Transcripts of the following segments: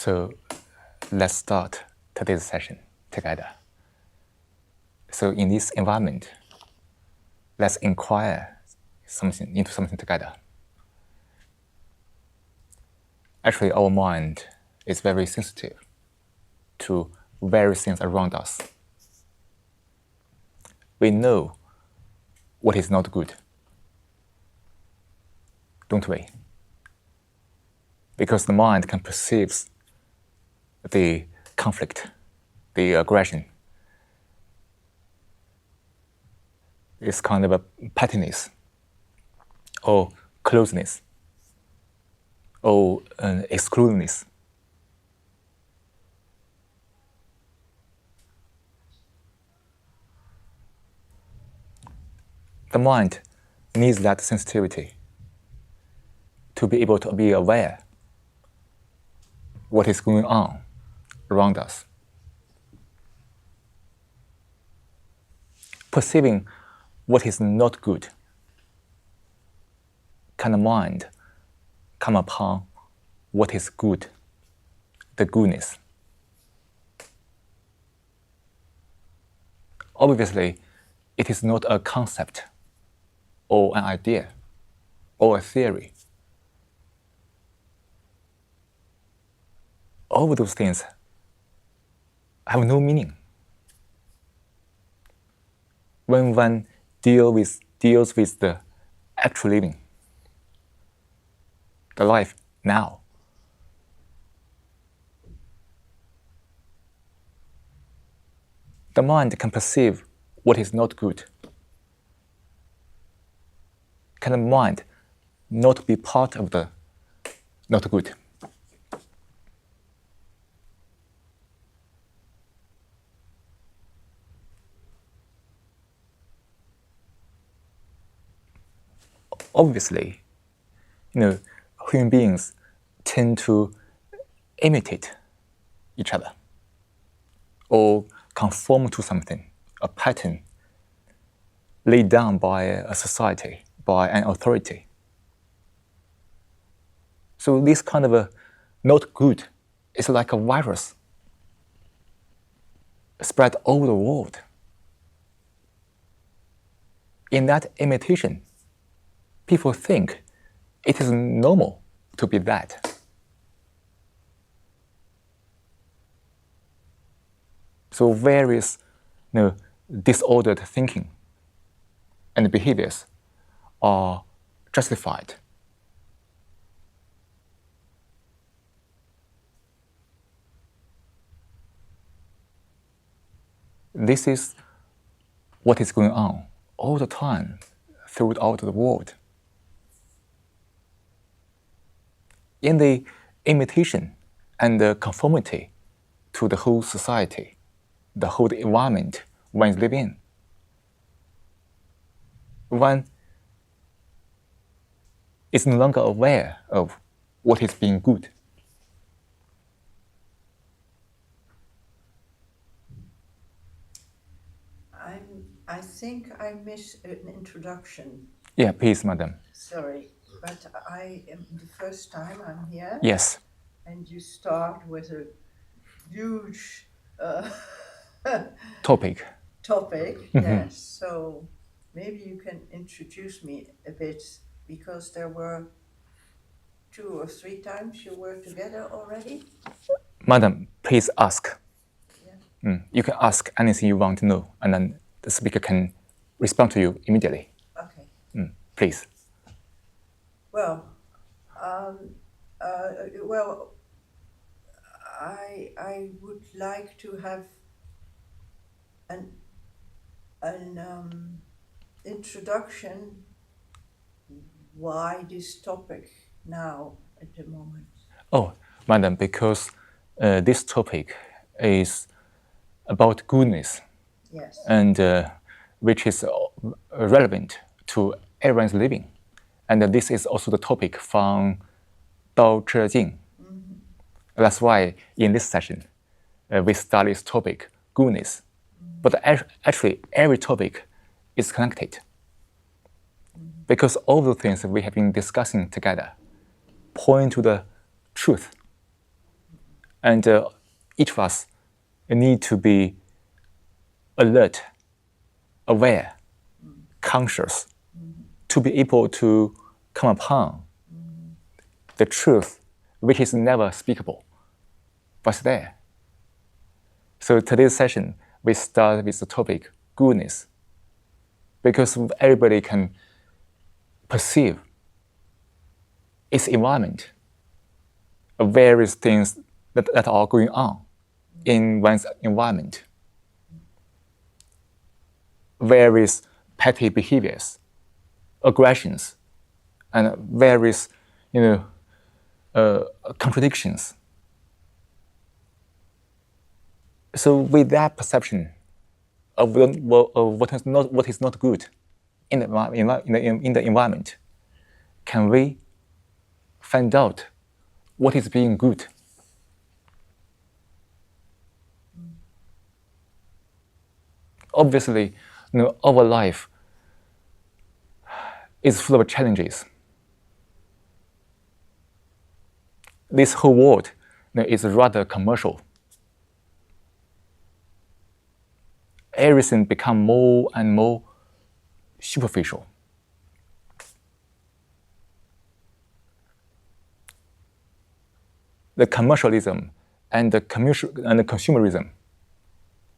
So let's start today's session together. So in this environment, let's inquire into something together. Actually, our mind is very sensitive to various things around us. We know what is not good, don't we? Because the mind can perceive the conflict, the aggression. It's kind of a pettiness or closeness or exclusiveness. The mind needs that sensitivity to be able to be aware what is going on around us. Perceiving what is not good, can the mind come upon what is good, the goodness? Obviously, it is not a concept or an idea or a theory. All of those things have no meaning. When one deals with the actual living, the life now, the mind can perceive what is not good. Can the mind not be part of the not good? Obviously, human beings tend to imitate each other or conform to something, a pattern laid down by a society, by an authority. So this kind of a not good is like a virus spread over the world. In that imitation, people think it is normal to be that. So various disordered thinking and behaviors are justified. This is what is going on all the time throughout the world. In the imitation and the conformity to the whole society, the whole environment one is living in, one is no longer aware of what is being good. I think I missed an introduction. Yeah, please, madam. Sorry, but I am the first time I'm here. Yes. And you start with a huge Topic. Yes. So maybe you can introduce me a bit, because there were 2 or 3 times you were together already. Madam, please ask. Yeah. You can ask anything you want to know, and then the speaker can respond to you immediately. Okay. Please. Well, I would like to have an introduction. Why this topic now at the moment? Oh, madam, because this topic is about goodness. Yes. And which is relevant to everyone's living. And this is also the topic from Tao Te Ching. That's why in this session, we study this topic, goodness. But actually, every topic is connected. Because all the things that we have been discussing together point to the truth And each of us need to be alert, aware, conscious, to be able to come upon the truth, which is never speakable, but there. So today's session, we start with the topic, goodness, because everybody can perceive its environment, various things that are going on in one's environment, various petty behaviors, aggressions, and various, contradictions. So with that perception of what is not good in the environment, can we find out what is being good? Obviously, our life is full of challenges. This whole world is rather commercial. Everything becomes more and more superficial. The commercialism and the consumerism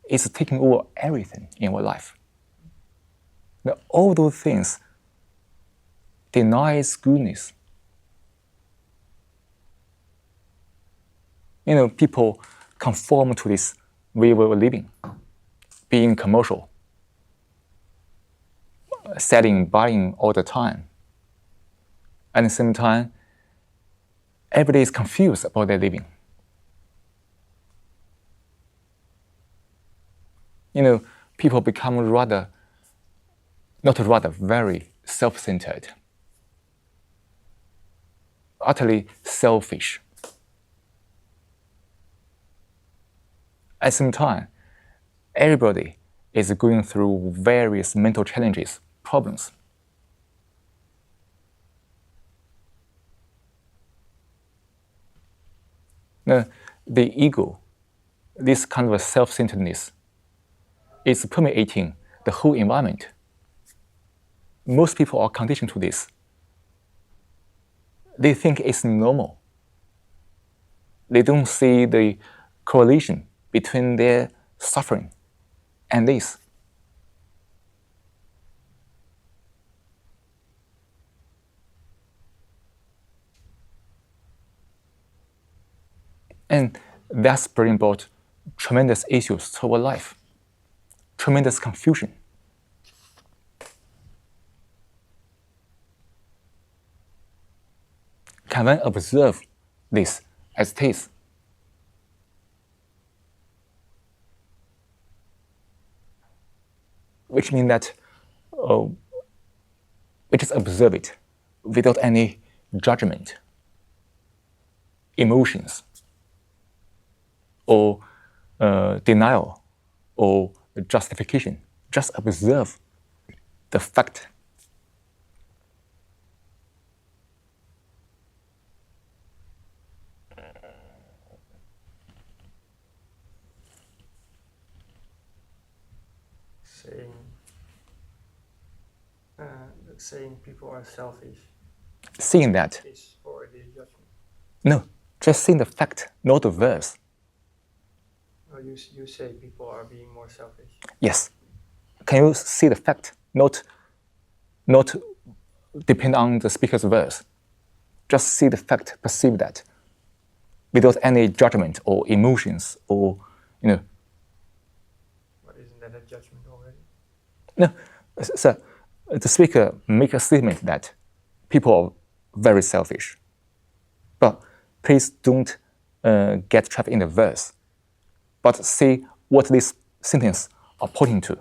is taking over everything in our life. Now, all those things denies goodness. People conform to this way of living, being commercial, selling, buying all the time. At the same time, everybody is confused about their living. People become very self-centered, utterly selfish. At the same time, everybody is going through various mental challenges, problems. Now, the ego, this kind of self-centeredness, is permeating the whole environment. Most people are conditioned to this. They think it's normal. They don't see the correlation between their suffering and this. And that's bringing about tremendous issues to our life, tremendous confusion. Can one observe this as it is? Which means that we just observe it without any judgment, emotions, or denial, or justification. Just observe the fact. Saying people are selfish. Seeing that. Is already a judgment. No, just seeing the fact, not the verse. Oh, you say people are being more selfish. Yes. Can you see the fact, not depend on the speaker's verse? Just see the fact, perceive that, without any judgment or emotions or, But isn't that a judgment already? No, so the speaker makes a statement that people are very selfish. But please don't get trapped in the verse, but see what this sentence are pointing to.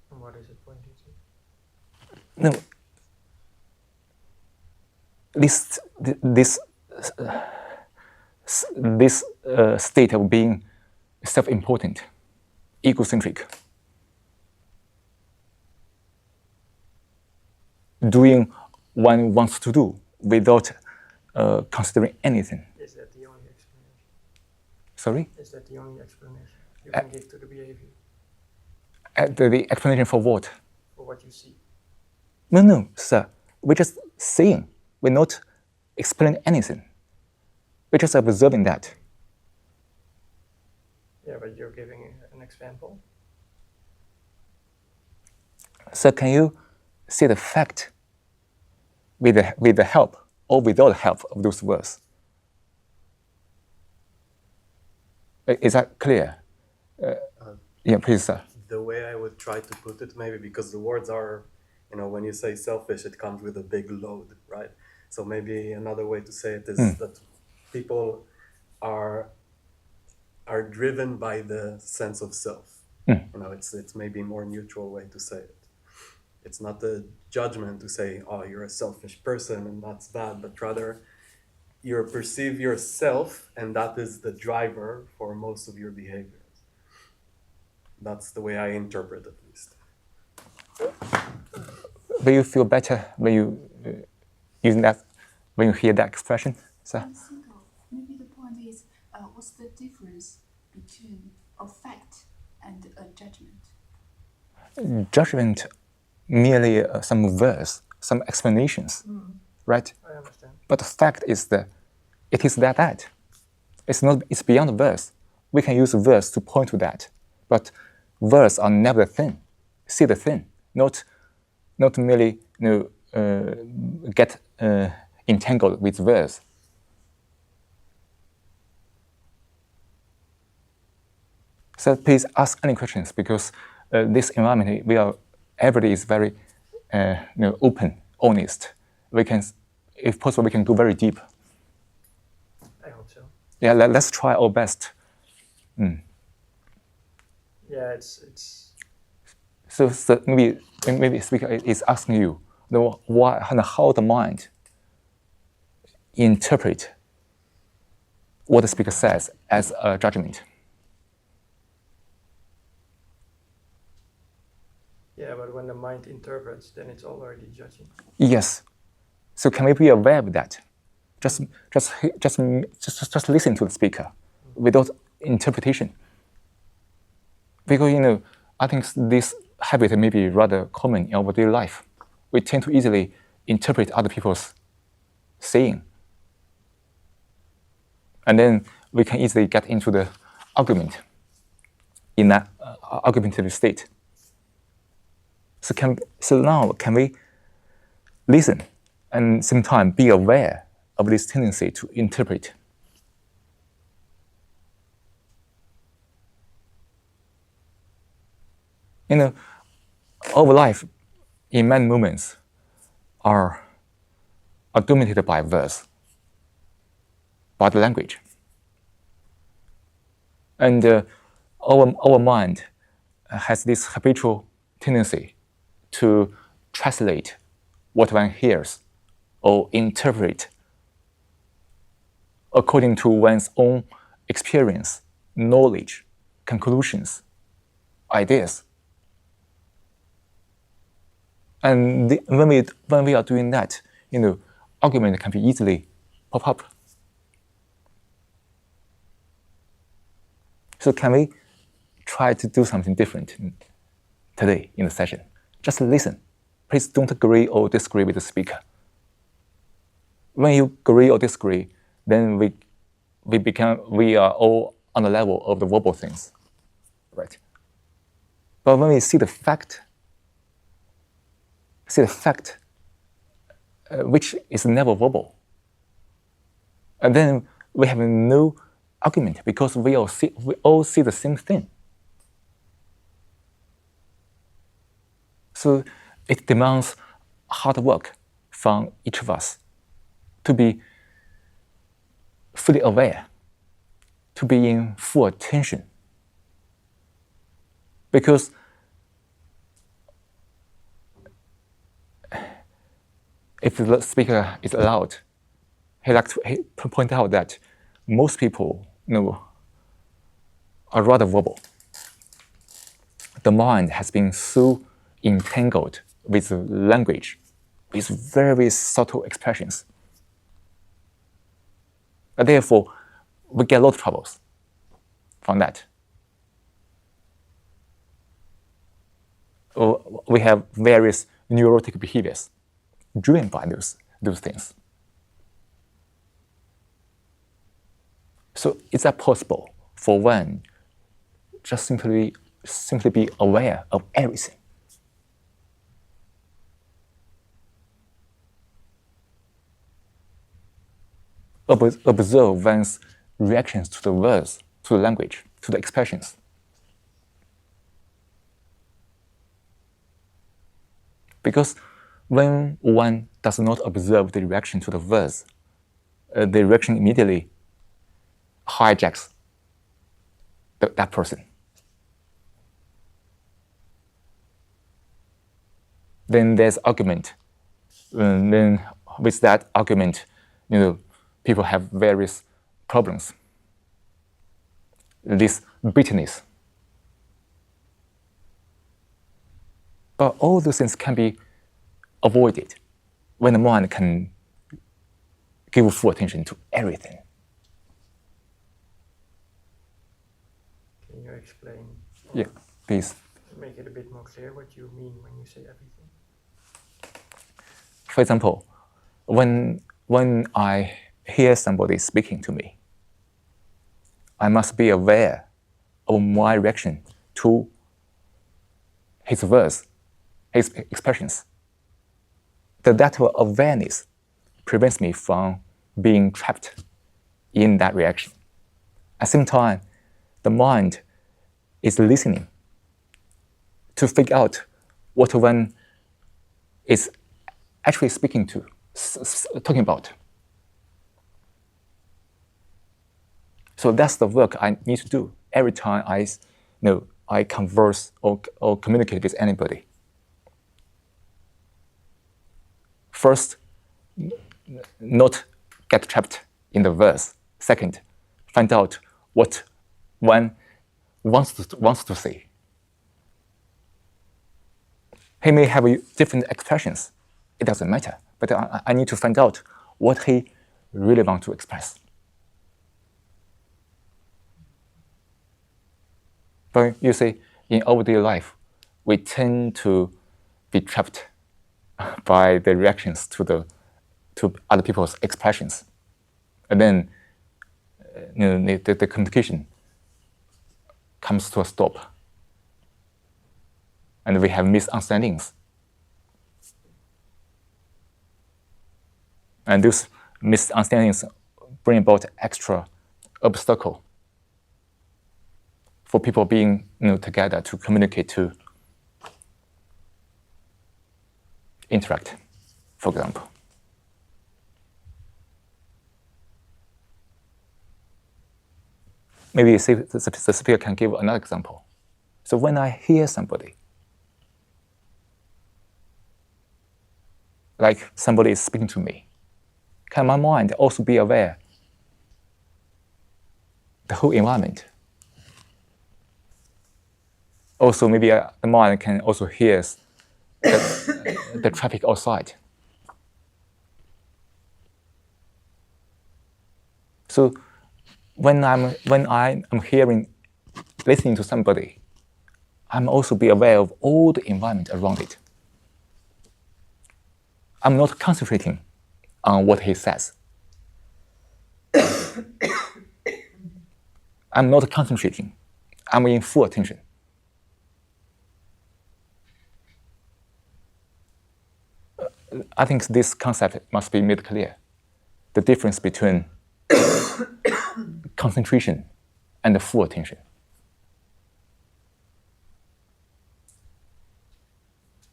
And what is it pointing to? No, this state of being self-important, egocentric, doing one wants to do without considering anything. Is that the only explanation? Sorry? Is that the only explanation you can give to the behavior? The explanation for what? For what you see? No, sir. We're just seeing. We're not explaining anything. We're just observing that. Yeah, but you're giving an example. So can you see the fact with the help or without help of those words? Is that clear? Yeah, please, sir. The way I would try to put it, maybe because the words are, when you say selfish, it comes with a big load, right? So maybe another way to say it is that people are driven by the sense of self. It's maybe a more neutral way to say it. It's not a judgment to say, oh, you're a selfish person and that's bad, but rather you perceive yourself and that is the driver for most of your behaviors. That's the way I interpret it, at least. Will you feel better when you using that, when you hear that expression, sir? Cico, maybe the point is, what's the difference between a fact and a judgment? Judgment merely some verse, some explanations, right? I understand. But the fact is it is that. It's beyond the verse. We can use verse to point to that, but words are never the thing. See the thing, not merely get entangled with words. So please ask any questions because this environment every day is very open, honest. We can, if possible, we can go very deep. I hope so. Yeah, let's try our best. Yeah, it's. So maybe speaker is asking you, why and how the mind interpret what the speaker says as a judgment. Yeah, but when the mind interprets, then it's already judging. Yes. So can we be aware of that? Just listen to the speaker without interpretation. Because I think this habit may be rather common in our daily life. We tend to easily interpret other people's saying, and then we can easily get into the argument in that argumentative state. So now can we listen and same time be aware of this tendency to interpret? Our life in many moments are dominated by verse, by the language. And our mind has this habitual tendency to translate what one hears or interpret according to one's own experience, knowledge, conclusions, ideas. And when we are doing that, argument can be easily pop up. So can we try to do something different today in the session? Just listen. Please don't agree or disagree with the speaker. When you agree or disagree, then we are all on the level of the verbal things, right? But when we see the fact, which is never verbal, and then we have no argument because we all see the same thing. So it demands hard work from each of us to be fully aware, to be in full attention. Because if the speaker is allowed, he'd like to point out that most people are rather verbal. The mind has been so entangled with language, with very subtle expressions. Therefore, we get a lot of troubles from that. We have various neurotic behaviors driven by those things. So is that possible for one just simply be aware of everything? Observe one's reactions to the words, to the language, to the expressions. Because when one does not observe the reaction to the words, the reaction immediately hijacks that person. Then there's argument. Then with that argument, people have various problems. This bitterness. But all those things can be avoided when the mind can give full attention to everything. Can you explain? Yeah, please. Make it a bit more clear what you mean when you say everything. For example, when I hear somebody speaking to me, I must be aware of my reaction to his words, his expressions. That awareness prevents me from being trapped in that reaction. At the same time, the mind is listening to figure out what one is actually speaking to, talking about. So that's the work I need to do every time I converse or communicate with anybody. First, not get trapped in the verse. Second, find out what one wants to say. He may have different expressions. It doesn't matter. But I need to find out what he really wants to express. But you see, in everyday life, we tend to be trapped by the reactions to other people's expressions, and then the communication comes to a stop, and we have misunderstandings. And those misunderstandings bring about extra obstacle for people being together to communicate, to interact, for example. Maybe the speaker can give another example. So when I hear somebody, like somebody is speaking to me, can my mind also be aware the whole environment? Also, maybe the mind can also hear the traffic outside. So when I'm listening to somebody, I'm also be aware of all the environment around it. I'm not concentrating on what he says. I'm not concentrating. I'm in full attention. I think this concept must be made clear. The difference between concentration and full attention.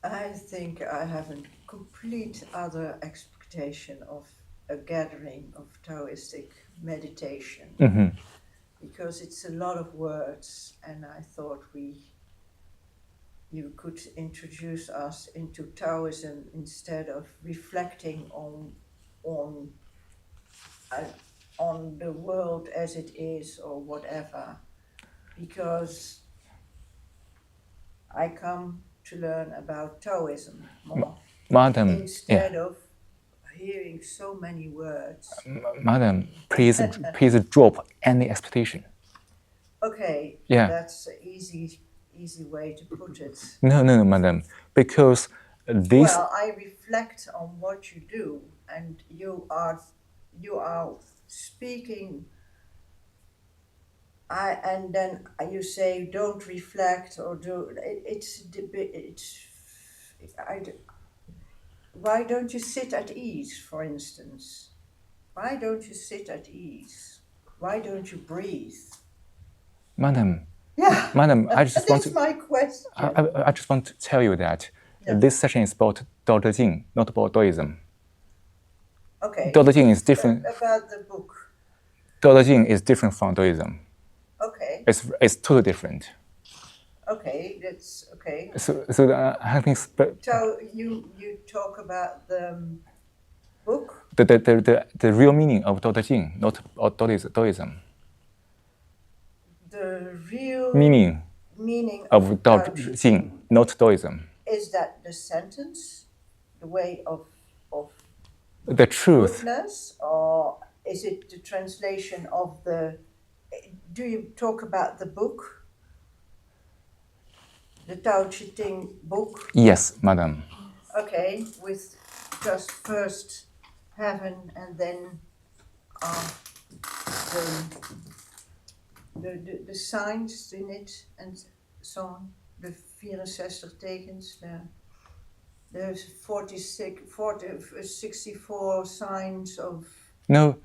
I think I have a complete other expectation of a gathering of Taoistic meditation. Mm-hmm. Because it's a lot of words, and I thought you could introduce us into Taoism instead of reflecting on the world as it is or whatever, because I come to learn about Taoism more Madam, instead of hearing so many words. Madam, please drop any expectation. Okay, Yeah. that's an easy way to put it. No, madam, because this. Well, I reflect on what you do, and you are speaking. And then you say don't reflect or do why don't you sit at ease, for instance? Why don't you sit at ease? Why don't you breathe? Madam, Yeah. Madam, I just want That's to. my question. I just want to tell you that Yeah. this session is about Tao Te Ching, not about Taoism. Okay. Tao Te Ching is different. About the book. Tao Te Ching is different from Taoism. Okay. It's totally different. Okay, that's okay. So having So you talk about the book? the real meaning of Tao Te Ching, not of Taoism. The real Meaning of Tao Tao Te Ching, not Taoism. is that the sentence, the way of The truth. goodness, or is it the translation of the? Do you talk about the book, the Tao Te Ching book? Yes, madam. Okay, with just first heaven and then the signs in it and so on. The 64 tekens, there's 64 signs of. No.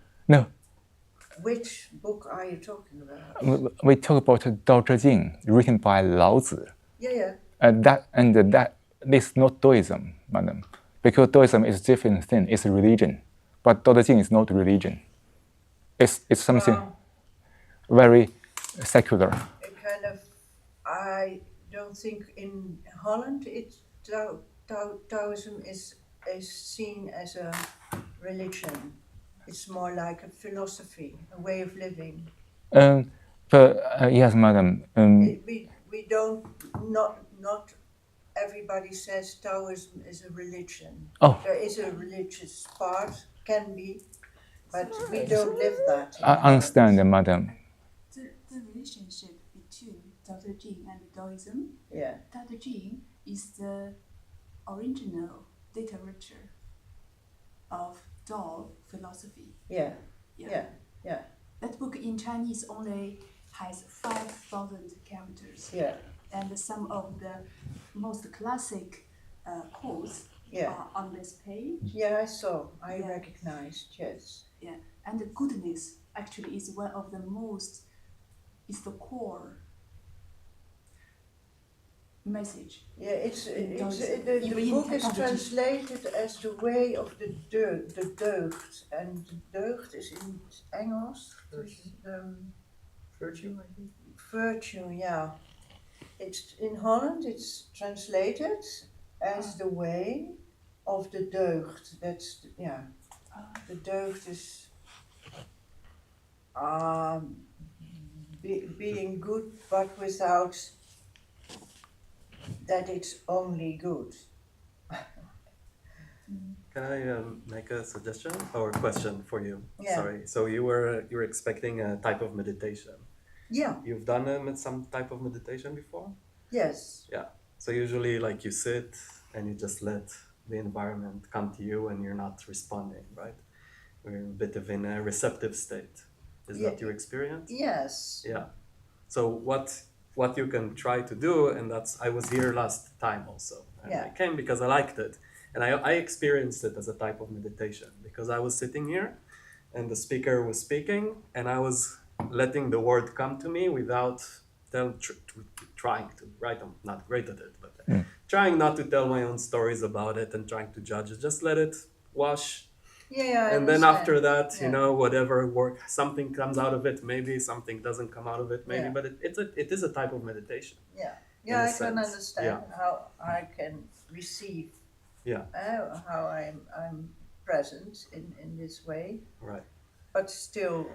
Which book are you talking about? We talk about Tao Te Ching, written by Lao Tzu. Yeah. That this is not Taoism, madam, because Taoism is a different thing. It's a religion, but Tao Te Ching is not religion. It's something very secular. It kind of. I don't think in Holland Taoism is seen as a religion. It's more like a philosophy, a way of living. Yes, madam. We don't not everybody says Taoism is a religion. Oh. There is a religious part, can be, but we don't live that. I understand, madam. The relationship between Tao Te Ching and Taoism. Yeah. Tao Te Ching is the original literature of Tao philosophy. Yeah. That book in Chinese only has 5,000 characters. Yeah. And some of the most classic quotes are on this page. Yeah, I recognized, yes. Yeah, and the goodness actually is one of the most, is the core message. Yeah, the book is translated as the way of the deugd, and deugd is in Engels. Virtue, I think. Virtue, yeah. It's in Holland. It's translated as the way of the deugd. That's the deugd is being good, but without that it's only good. Can I make a suggestion or a question for you? Yeah. Sorry. So you were expecting a type of meditation. Yeah. You've done some type of meditation before? Yes. Yeah. So usually, like, you sit and you just let the environment come to you, and you're not responding, right? We're a bit of in a receptive state. Is that your experience? Yes. Yeah. So what you can try to do, and I was here last time also, and I came because I liked it, and I experienced it as a type of meditation, because I was sitting here, and the speaker was speaking, and I was letting the word come to me without trying to, right? I'm not great at it, but trying not to tell my own stories about it and trying to judge it. Just let it wash. Yeah, and then after that, whatever work, something comes out of it. Maybe something doesn't come out of it. Maybe, but it is a type of meditation. Yeah, I can understand how I can receive. Yeah. How I'm present in this way. Right. But still,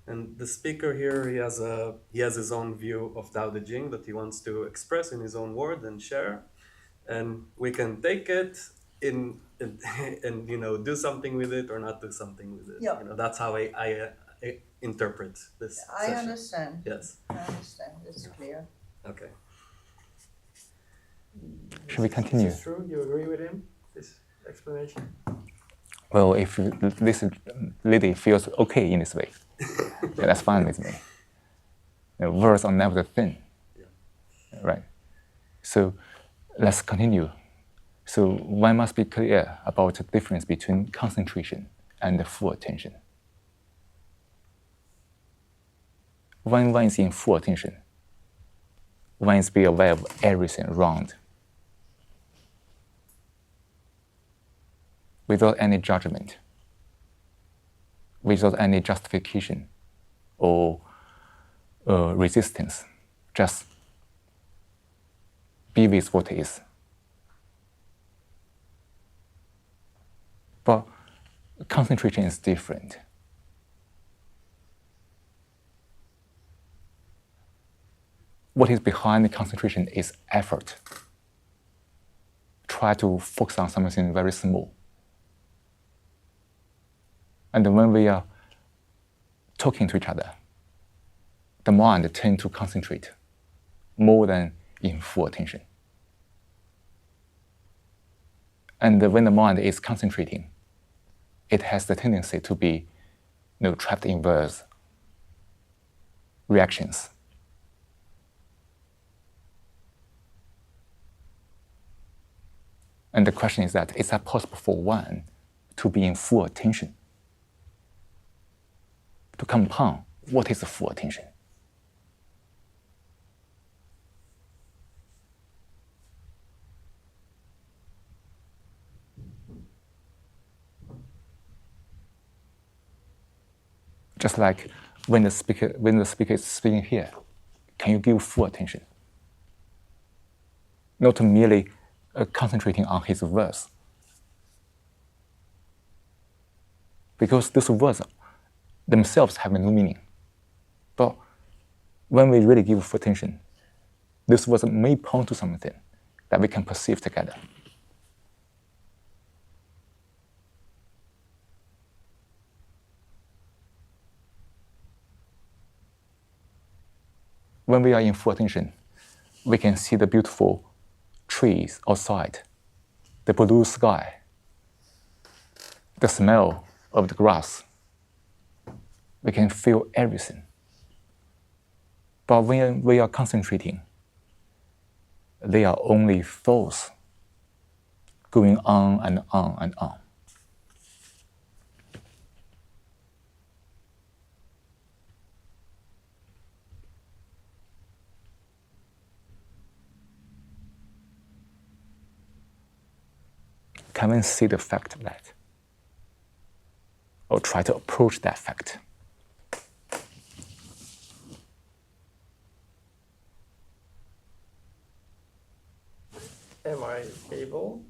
And the speaker here, he has his own view of Tao Te Ching that he wants to express in his own word and share, and we can take it and do something with it or not do something with it. Yeah. That's how I interpret this I session. understand. Yes. I understand. It's clear. Okay. Should we continue? Is this true? You agree with him? This explanation? Well, if this lady feels okay in this way, yeah, that's fine with me. Words are never the thing, right? So let's continue. So one must be clear about the difference between concentration and full attention. When one is in full attention, one is be aware of everything around, without any judgment, without any justification or resistance. Just be with what is. But concentration is different. What is behind the concentration is effort. Try to focus on something very small. And when we are talking to each other, the mind tends to concentrate more than in full attention. And when the mind is concentrating, it has the tendency to be trapped in words, reactions. And the question is that, is that possible for one to be in full attention? To compound, what is full attention? Just like when the speaker is speaking here, can you give full attention? Not merely concentrating on his words. Because those words themselves have no meaning. But when we really give full attention, those words may point to something that we can perceive together. When we are in full attention, we can see the beautiful trees outside, the blue sky, the smell of the grass. We can feel everything. But when we are concentrating, they are only thoughts going on and on and on. Can we see the fact of that? Or try to approach that fact? Am I able,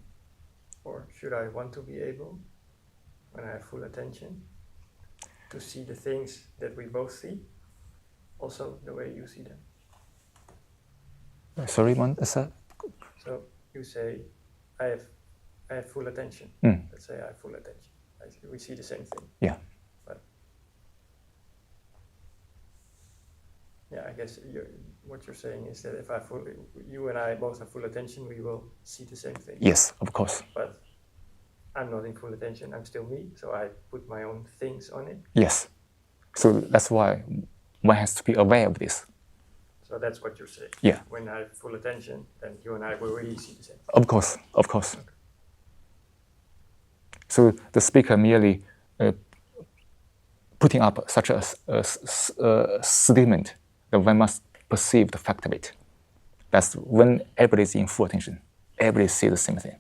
or should I want to be able, when I have full attention, to see the things that we both see, also the way you see them? Sorry, sir? So you say, I have full attention. Let's say I have full attention. We see the same thing. Yeah. But yeah, I guess what you're saying is that if you and I both have full attention, we will see the same thing. Yes, of course. But I'm not in full attention. I'm still me. So I put my own things on it. Yes. So that's why one has to be aware of this. So that's what you're saying. Yeah. When I have full attention, then you and I will really see the same thing. Of course, of course. Okay. So the speaker merely putting up such a statement that one must perceive the fact of it. That's when everybody is in full attention. Everybody sees the same thing.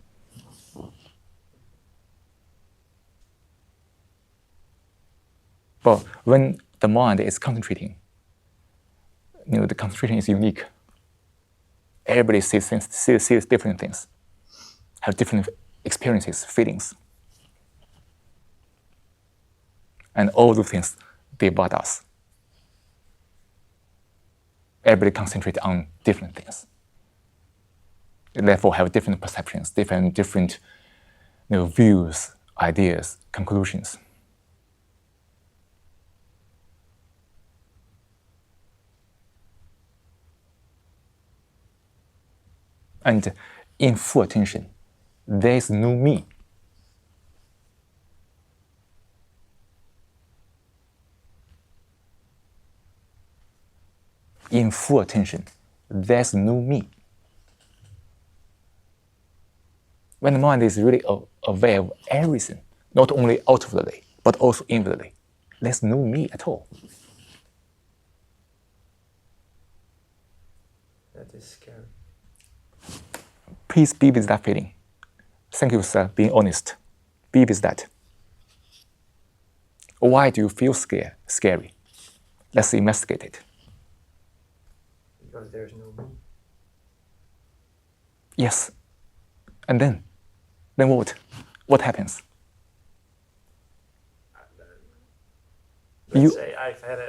But when the mind is concentrating, the concentration is unique. Everybody sees different things, have different experiences, feelings. And all those things divide us. Everybody concentrates on different things. Therefore, have different perceptions, different views, ideas, conclusions. And in full attention, there is no me. In full attention, there's no me. When the mind is really aware of everything, not only outwardly, but also inwardly, there's no me at all. That is scary. Please be with that feeling. Thank you, sir, being honest. Be with that. Why do you feel scary? Let's investigate it. Because there's no me. Yes. And then what? What happens? Let's say I've had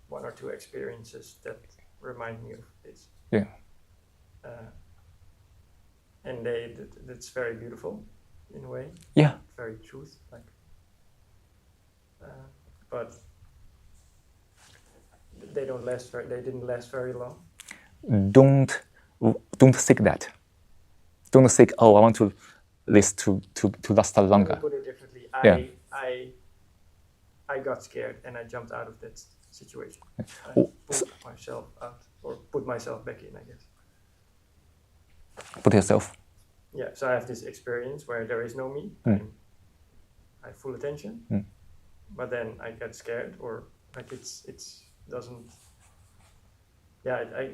one or two experiences that remind me of this. Yeah. And that's very beautiful in a way. Yeah. Very truth, like. But they didn't last very long. Don't seek that. Don't seek. Oh, I want this to last longer. Put it differently. I got scared and I jumped out of that situation. I pulled myself out, or put myself back in, I guess. Put yourself. Yeah. So I have this experience where there is no me. Mm. I have full attention, but then I get scared, or like it's doesn't. Yeah, I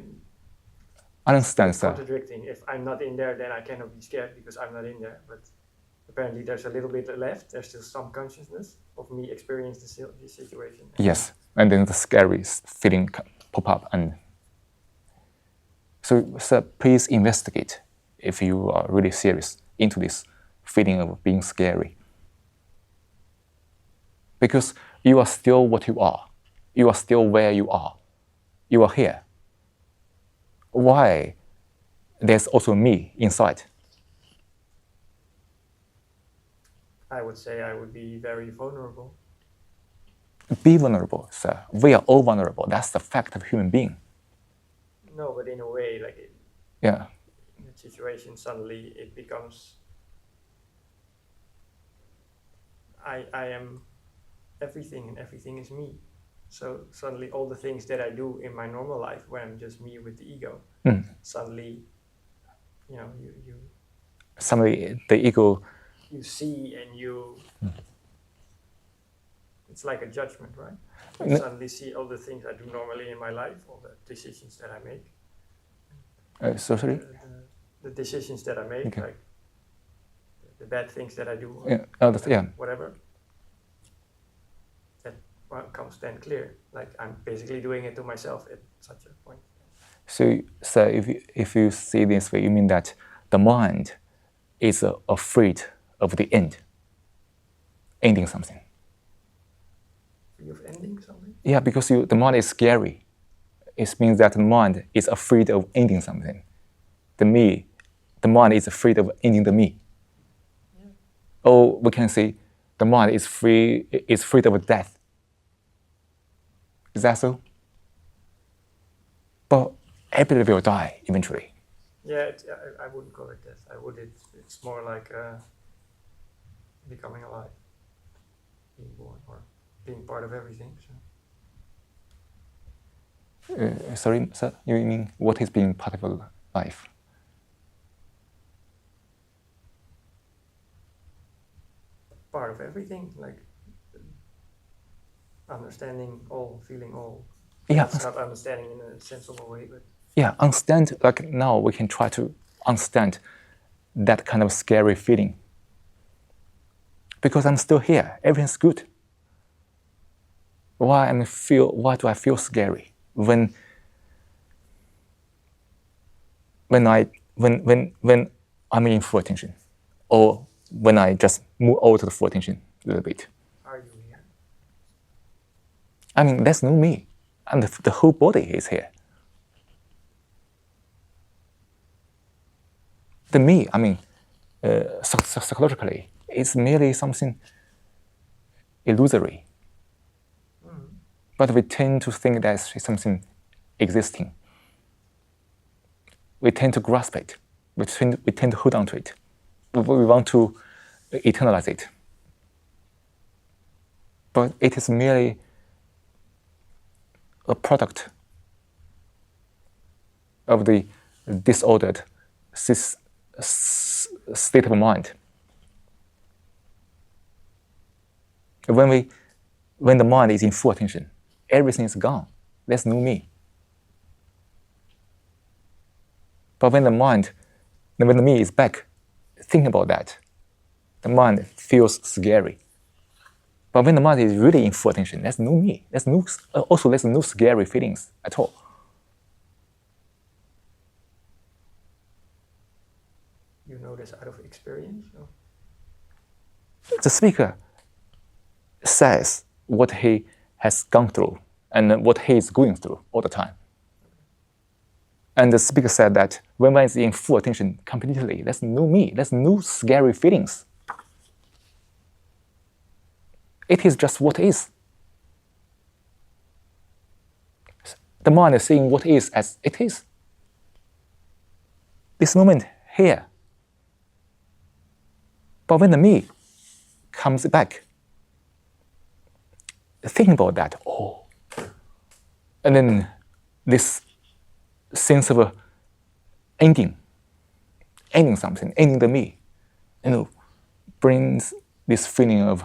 Understand, sir. contradicting. If I'm not in there, then I cannot be scared because I'm not in there. But apparently, there's a little bit left. There's still some consciousness of me experiencing this situation. Yes, and then the scary feeling pop up, and so, sir, please investigate if you are really serious into this feeling of being scary, because you are still what you are. You are still where you are. You are here. Why? There's also me inside. I would say I would be very vulnerable. Be vulnerable, sir. We are all vulnerable. That's the fact of human being. No, but in a way, like Yeah. in that situation, suddenly it becomes I am everything, and everything is me. So suddenly all the things that I do in my normal life, where I'm just me with the ego, suddenly, you know, you Suddenly, the ego. you see and you. It's like a judgment, right? You suddenly see all the things I do normally in my life, all the decisions that I make. So sorry. The decisions that I make, Okay. like the bad things that I do, Yeah. whatever. That comes then clear. Like I'm basically doing it to myself at such a point. So if you see this way, you mean that the mind is afraid of the ending something. Of ending something? Yeah, because the mind is scary. It means that the mind is afraid of ending something. The mind is afraid of ending the me. Yeah. Or we can say the mind is afraid of death. Is that so? But everybody will die eventually. Yeah, I wouldn't call it death. It's more like becoming alive, being born, or being part of everything. So. Sorry, sir, you mean what is being part of life? Part of everything, like understanding all, feeling all. Yeah. It's not understanding in a sensible way, but yeah, understand. Like now, we can try to understand that kind of scary feeling. Because I'm still here, everything's good. Why do I feel scary when I'm in full attention, or when I just move over to the full attention a little bit? are you here? I mean, there's no me, and the whole body is here. The me, I mean, psychologically, it's merely something illusory. But we tend to think that it's something existing. We tend to grasp it. We tend to hold on to it. We want to eternalize it. But it is merely a product of the disordered state of mind. When the mind is in full attention, everything is gone. There's no me. But when the me is back, thinking about that, the mind feels scary. But when the mind is really in full attention, there's no me. There's no scary feelings at all. You know this out of experience? Or? The speaker says what he has gone through and what he is going through all the time. And the speaker said that when one is in full attention completely, there's no me, there's no scary feelings. It is just what is. The mind is seeing what is as it is. This moment here. But when the me comes back, thinking about that, and then this sense of ending something, ending the me, brings this feeling of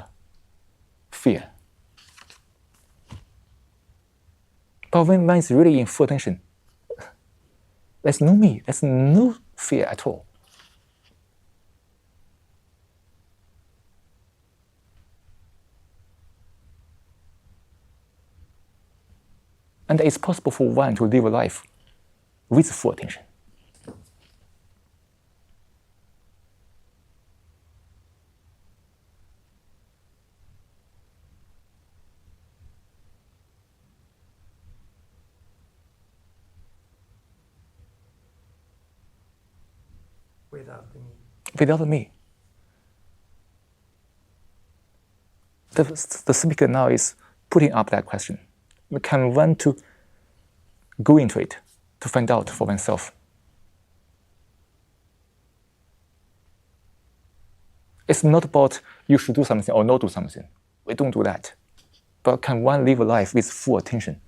fear. But when one is really in full attention, there's no me, there's no fear at all. And it's possible for one to live a life with full attention. Without the me. Without the me. The speaker now is putting up that question. Can one to go into it to find out for oneself? It's not about you should do something or not do something. We don't do that. But can one live a life with full attention?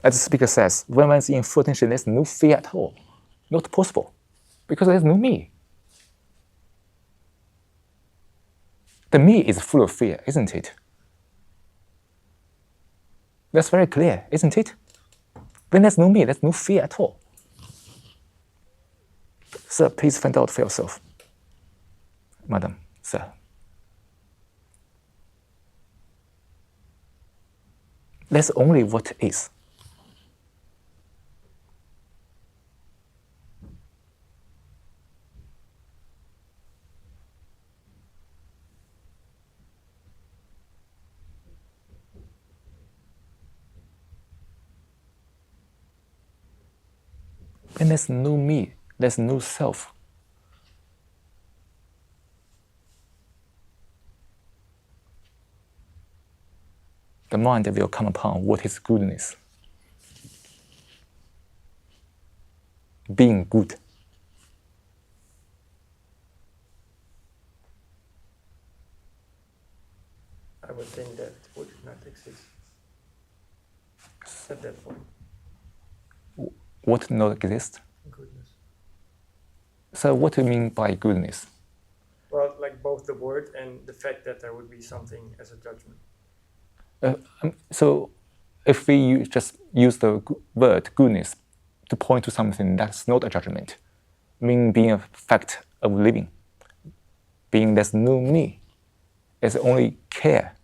As the speaker says, when one's in full attention, there's no fear at all. Not possible, because there's no me. The me is full of fear, isn't it? That's very clear, isn't it? When there's no me, there's no fear at all. Sir, please find out for yourself. Madam, sir. That's only what is. And there's no me, there's no self. The mind will come upon what is goodness. Being good. I would think that would not exist at that point. What not exist? Goodness. So what do you mean by goodness? Well, like both the word and the fact that there would be something as a judgment. So if we just use the word goodness to point to something that's not a judgment, being a fact of living, being there's no me, there's only care,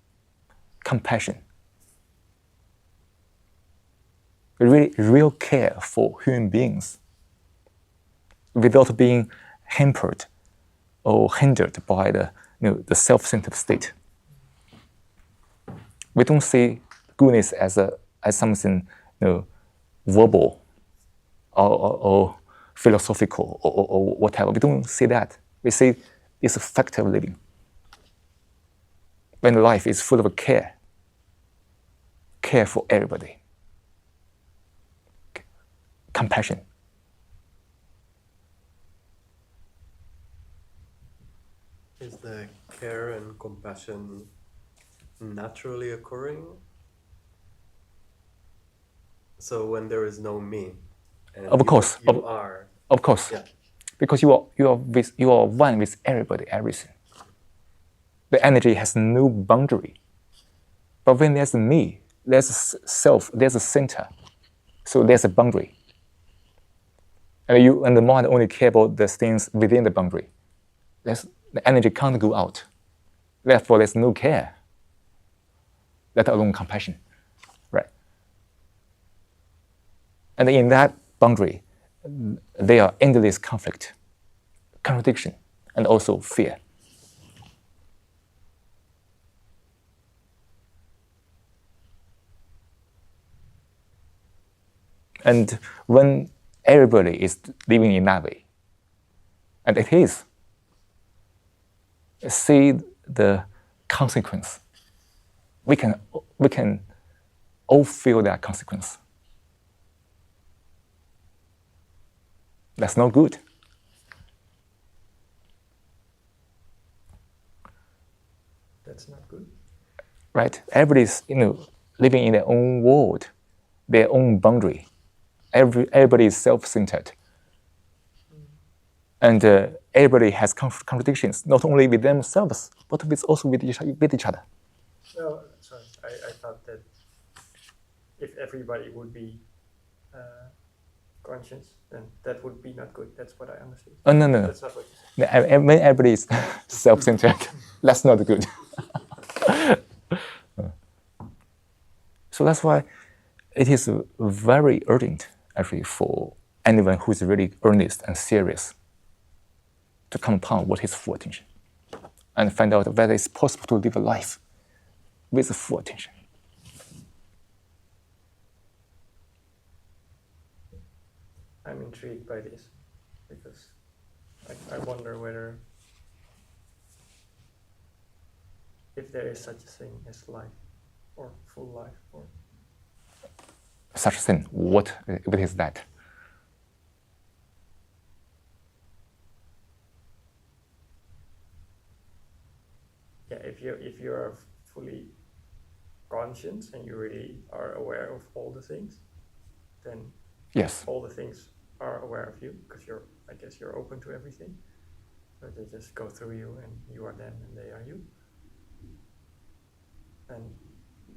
compassion. Real care for human beings without being hampered or hindered by the self-centered state. We don't see goodness as something verbal or philosophical or whatever. We don't see that. We see it's a fact of living. When life is full of care for everybody, compassion. Is the care and compassion naturally occurring? So when there is no me, and Of course. you are. Of course. Yeah. Because you are one with everybody, everything. The energy has no boundary. But when there's me, there's a self, there's a center. So there's a boundary. And the mind only care about the things within the boundary. The energy can't go out. Therefore, there's no care, let alone compassion. Right? And in that boundary, there are endless conflict, contradiction, and also fear. And when everybody is living in that way, and it is, see the consequence. We can all feel that consequence. That's not good. That's not good. Right? Everybody's living in their own world, their own boundary. Everybody is self-centered. And everybody has contradictions, not only with themselves, but also with each other. No, sorry. I thought that if everybody would be conscious, then that would be not good. That's what I understood. Oh, no. That's not what you said. When everybody is self-centered, that's not good. So that's why it is very urgent, actually, for anyone who is really earnest and serious to come upon what is full attention and find out whether it's possible to live a life with full attention. I'm intrigued by this because I wonder whether if there is such a thing as life or full life or Such a thing, what is that? yeah, if you are fully conscious and you really are aware of all the things, then Yes. all the things are aware of you because I guess you're open to everything. So they just go through you and you are them and they are you. And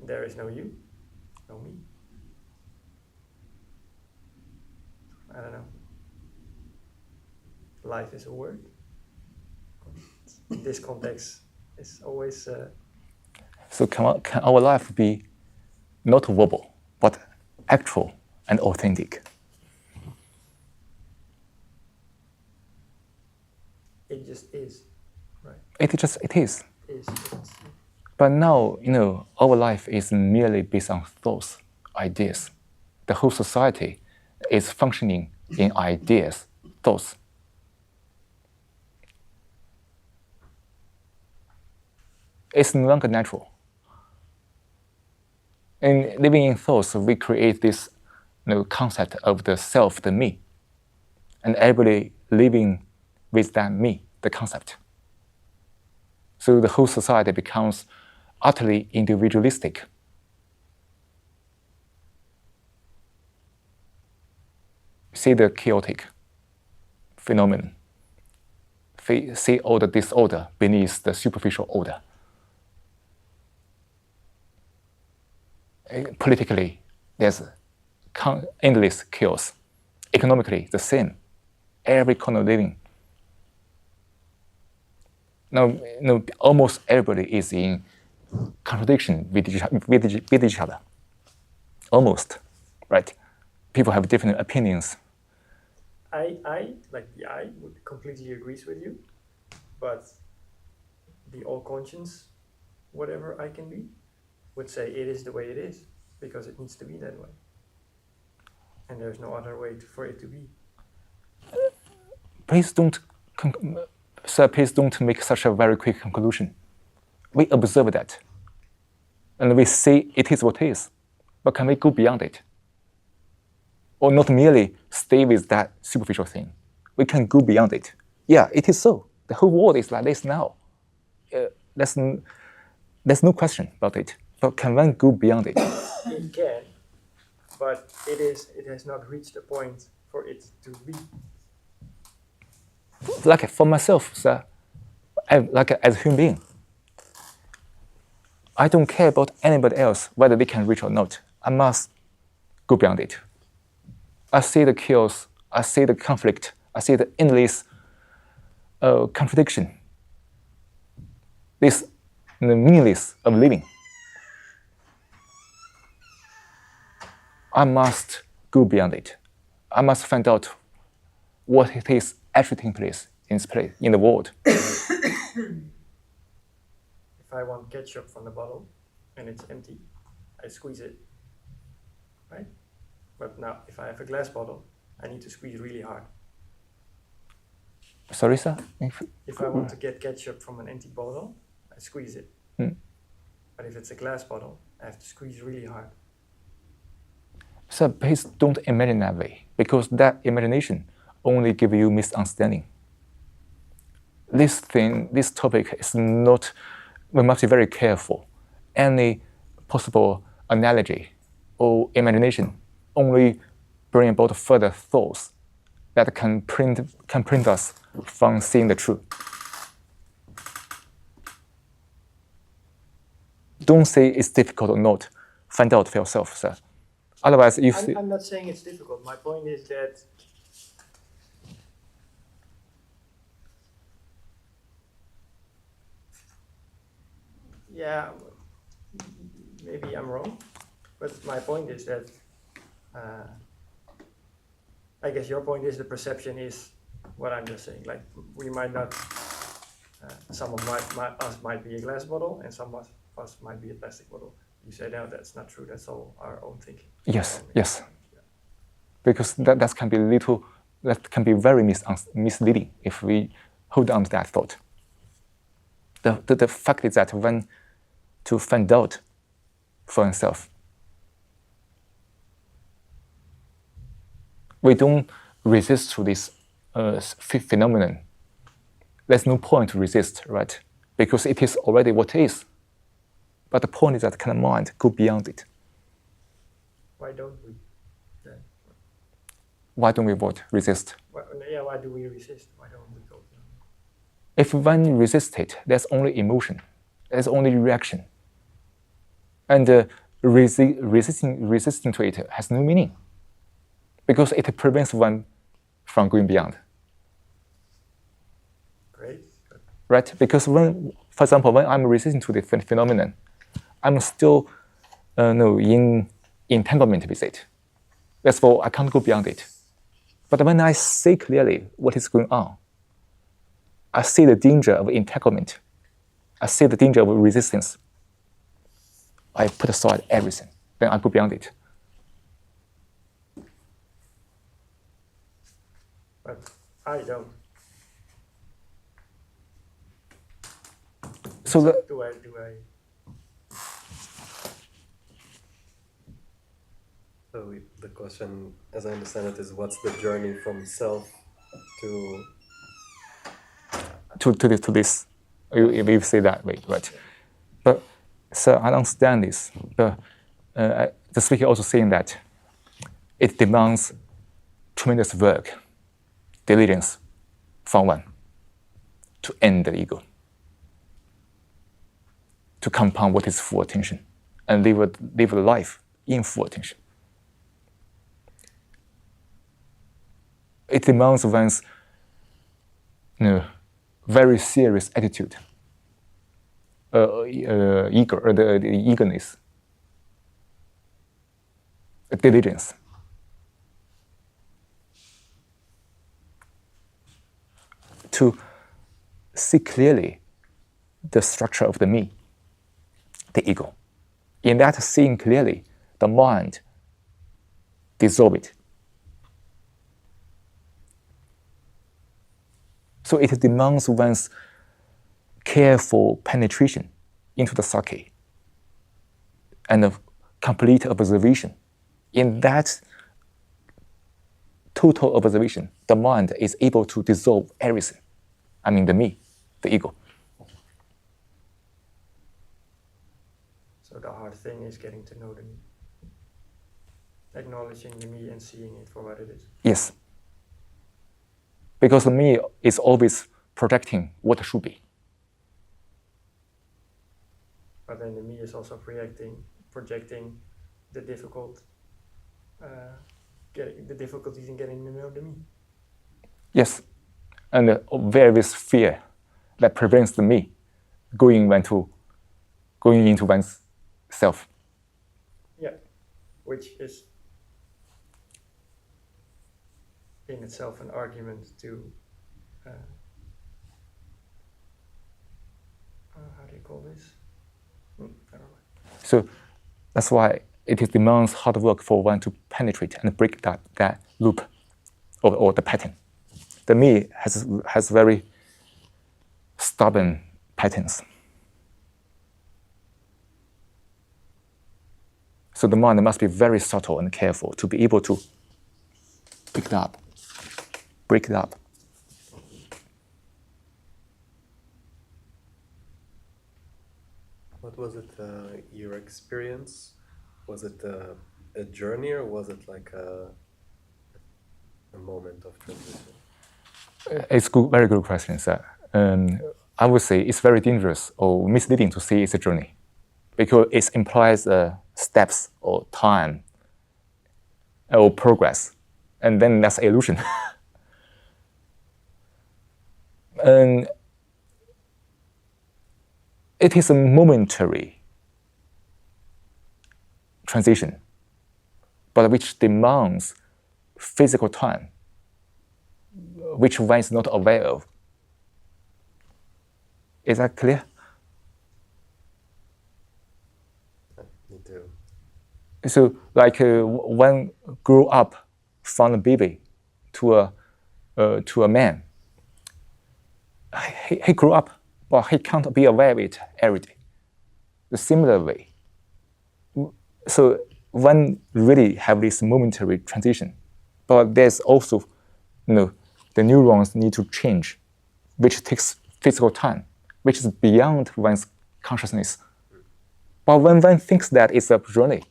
there is no you, no me. I don't know. Life is a word. In this context, it's always So can our life be not verbal, but actual and authentic? it just is, right? It is. It is. But now, our life is merely based on thoughts, ideas. The whole society is functioning in ideas, thoughts. It's no longer natural. In living in thoughts, we create this concept of the self, the me. And everybody living with that me, the concept. So the whole society becomes utterly individualistic. See the chaotic phenomenon. See all the disorder beneath the superficial order. Politically, there's endless chaos. Economically, the same. Every corner of living. Now, almost everybody is in contradiction with each other. Almost, right? People have different opinions. I would completely agree with you, but the all conscience, whatever I can be, would say it is the way it is because it needs to be that way. And there's no other way for it to be. Please don't, sir, please don't make such a very quick conclusion. We observe that, and we see it is what it is. But can we go beyond it? Or not merely stay with that superficial thing? We can go beyond it. Yeah, it is so. The whole world is like this now. There's no question about it. But can one go beyond it? It can, but it has not reached a point for it to be. Like for myself, sir, as a human being, I don't care about anybody else, whether they can reach or not. I must go beyond it. I see the chaos, I see the conflict, I see the endless contradiction, this the meaningless of living. I must go beyond it. I must find out what it is actually taking place in the world. If I want ketchup from the bottle and it's empty, I squeeze it, right? But now, if I have a glass bottle, I need to squeeze really hard. Sorry, sir? If I want to get ketchup from an empty bottle, I squeeze it. But if it's a glass bottle, I have to squeeze really hard. Sir, please don't imagine that way, because that imagination only gives you misunderstanding. This topic is not, we must be very careful. Any possible analogy or imagination only bring about further thoughts that can prevent us from seeing the truth. Don't say it's difficult or not. Find out for yourself, sir. Otherwise, I'm not saying it's difficult. My point is that yeah, maybe I'm wrong, but my point is that I guess your point is the perception is what I'm just saying. Like we might not, some of us might be a glass bottle, and some of us might be a plastic bottle. You say no, that's not true. That's all our own thinking. Yes. Because that can be very misleading if we hold on to that thought. The fact is that when to find out for oneself, we don't resist to this phenomenon. There's no point to resist, right? Because it is already what it is. But the point is that can the mind go beyond it? Why don't we? Then? Why don't we resist? Why do we resist? Why don't we go beyond it? If one resists it, there's only emotion. There's only reaction. And resisting to it has no meaning, because it prevents one from going beyond. Great. Right? Because for example, when I'm resisting to the phenomenon, I'm still in entanglement with it. Therefore, I can't go beyond it. But when I see clearly what is going on, I see the danger of entanglement. I see the danger of resistance. I put aside everything. Then I go beyond it. But I don't. So do I? So the question, as I understand it, is what's the journey from self to this, you say that way, right? But sir, I understand this. But the speaker also saying that it demands tremendous work, diligence from one to end the ego, to compound what is full attention, and live a life in full attention. It demands one's very serious attitude, the eagerness, diligence. To see clearly the structure of the me, the ego. In that seeing clearly, the mind dissolves it, So it demands one's careful penetration into the psyche and a complete observation. In that total observation, the mind is able to dissolve everything. I mean, the me, the ego. So the hard thing is getting to know the me. Acknowledging the me and seeing it for what it is. Yes. Because the me is always projecting what should be. But then the me is also projecting the difficulties in getting to know the me. Yes. And the various fear that prevents the me going into one's self. Yeah, which is in itself an argument to how do you call this? Never mind. So that's why it demands hard work for one to penetrate and break that loop or the pattern. The me has very stubborn patterns. So the mind must be very subtle and careful to be able to pick it up, break it up. What was it, your experience? Was it a journey or was it like a moment of transition? It's very good question, sir. I would say it's very dangerous or misleading to say it's a journey because it implies steps or time or progress, and then that's illusion. And it is a momentary transition, but which demands physical time, which one is not aware of. Is that clear? Me too. So, like one grew up from a baby to a man, he grew up, but he can't be aware of it every day. The similar way. So one really have this momentary transition, but there's also, the neurons need to change, which takes physical time, which is beyond one's consciousness. But when one thinks that it's a journey,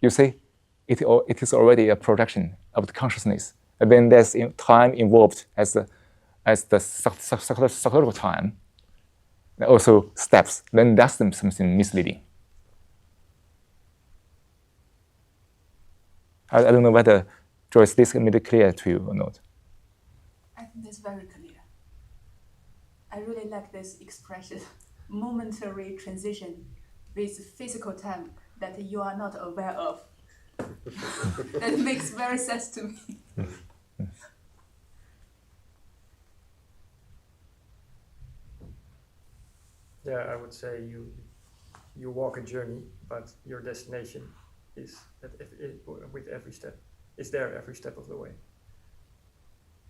you see, it is already a projection of the consciousness. And then there's time involved as the psychological time, and also steps. Then that's something misleading. I don't know whether, Joyce, this made it clear to you or not. I think that's very clear. I really like this expression, momentary transition with physical time that you are not aware of. That makes very sense to me. Yeah, I would say you walk a journey, but your destination is with every step. Is there every step of the way.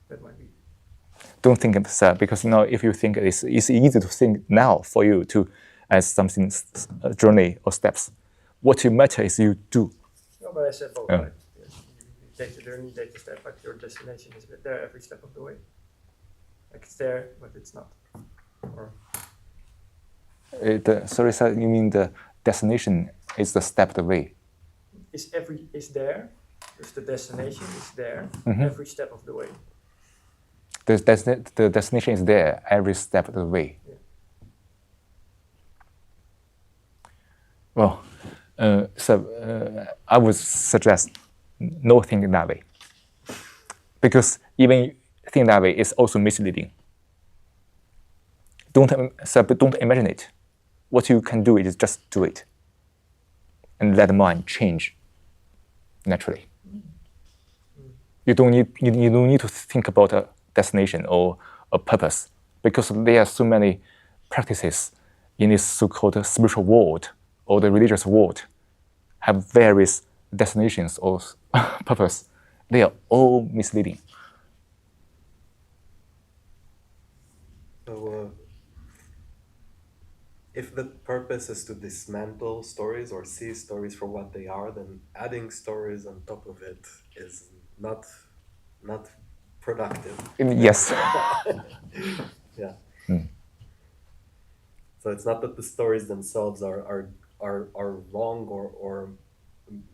That might be. Don't think of that, because if you think it's easy to think now for you to as something a journey or steps. What matter is you do. No, but I said both. Right? Yes, you take the journey, take the step, but your destination is there every step of the way. Like it's there, but it's not. Or Sorry, sir, you mean the destination is the step of the way? is there? Because the destination is there every step of the way. The destination is there every step of the way. Yeah. Well, I would suggest no thinking that way, because even thinking that way is also misleading. Don't imagine it. What you can do is just do it, and let the mind change naturally. You don't need to think about a destination or a purpose, because there are so many practices in this so-called spiritual world or the religious world have various destinations or purpose. They are all misleading. if the purpose is to dismantle stories or see stories for what they are, then adding stories on top of it is not productive. Yes. Yeah. So it's not that the stories themselves are wrong or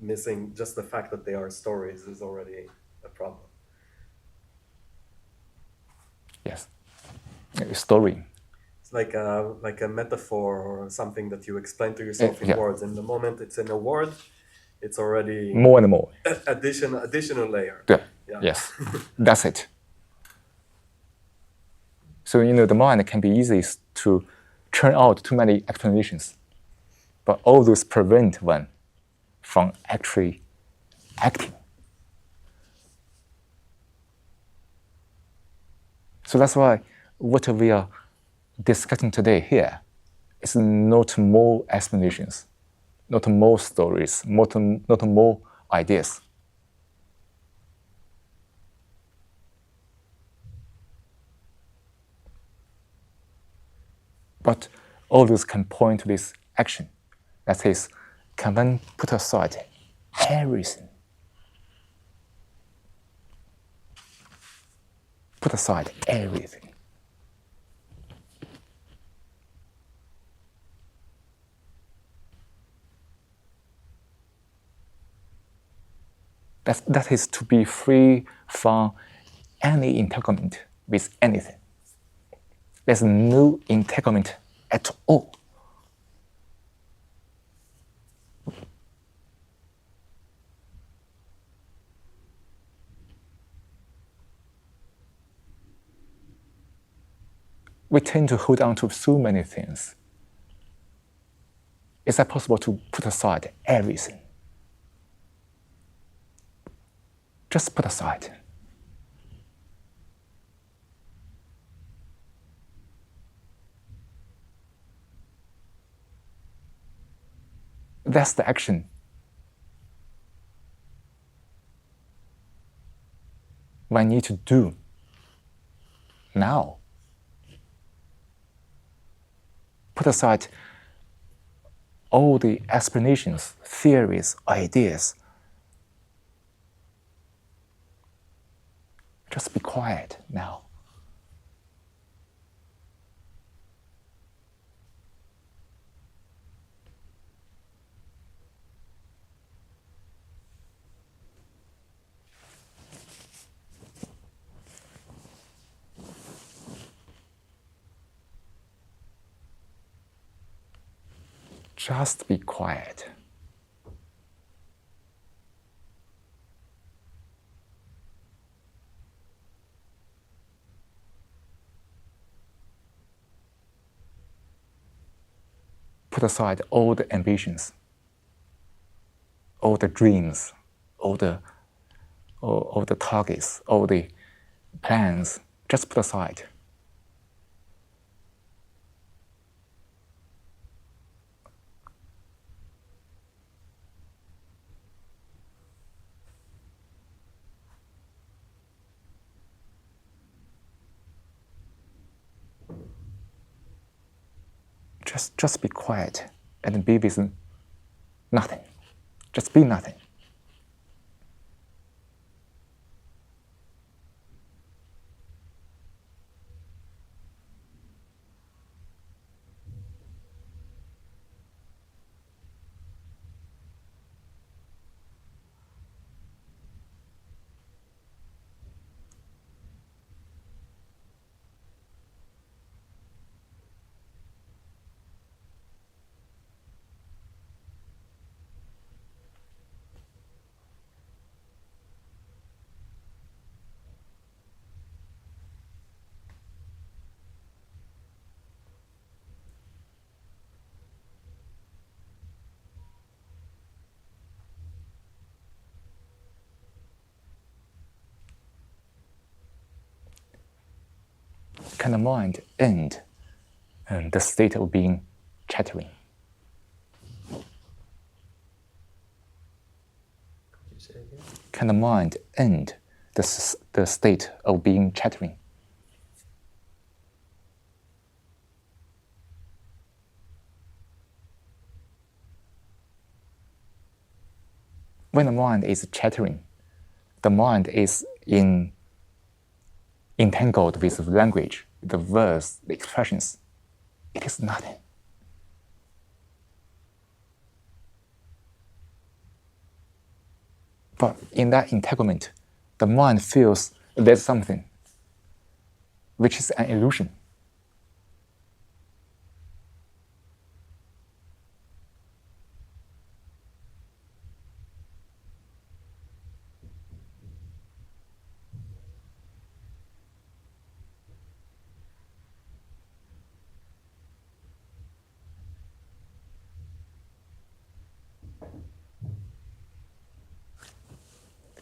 missing. Just the fact that they are stories is already a problem. Yes. Story. It's like a metaphor or something that you explain to yourself in Yeah. words. In the moment it's in a word, it's already More and more. additional layer. Yeah. Yeah. Yes. That's it. So, the mind can be easy to churn out too many explanations. But all those prevent one from actually acting. So that's why what we are discussing today here is not more explanations, not more stories, not more ideas. But all those can point to this action. That is, can one put aside everything? Put aside everything. That is to be free from any entanglement with anything. There's no entanglement at all. We tend to hold on to so many things. Is that possible to put aside everything? Just put aside. That's the action. We need to do now. Put aside all the explanations, theories, ideas. Just be quiet now. Just be quiet. Put aside all the ambitions, all the dreams, all the targets, all the plans. Just put aside. Just be quiet and be with nothing. Just be nothing. Can the mind end the state of being chattering? You say again? Can the mind end the state of being chattering? when the mind is chattering, the mind is entangled with the language, the words, the expressions. It is nothing. But in that entanglement, the mind feels there's something, which is an illusion.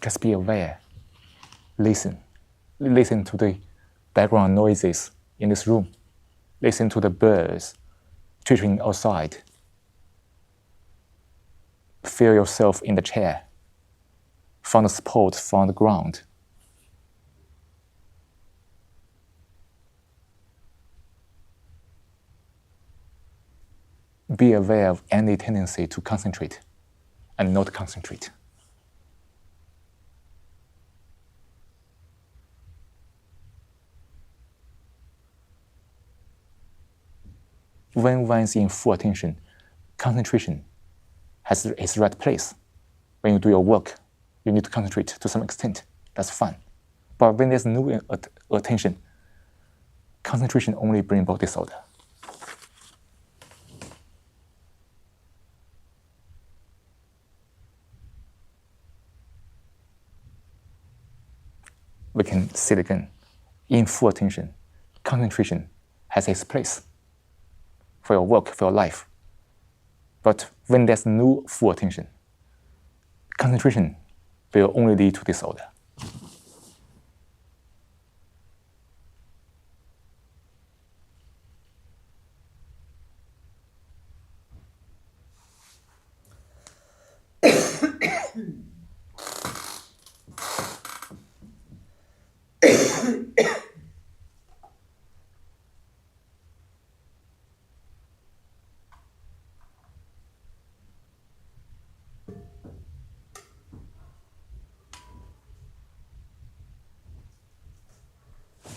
Just be aware. Listen. Listen to the background noises in this room. Listen to the birds twittering outside. Feel yourself in the chair. Find a support from the ground. Be aware of any tendency to concentrate and not concentrate. When one is in full attention, concentration has its right place. When you do your work, you need to concentrate to some extent. That's fine. But when there's no attention, concentration only brings about disorder. We can see it again. In full attention, concentration has its place for your work, for your life. But when there's no full attention, concentration will only lead to disorder.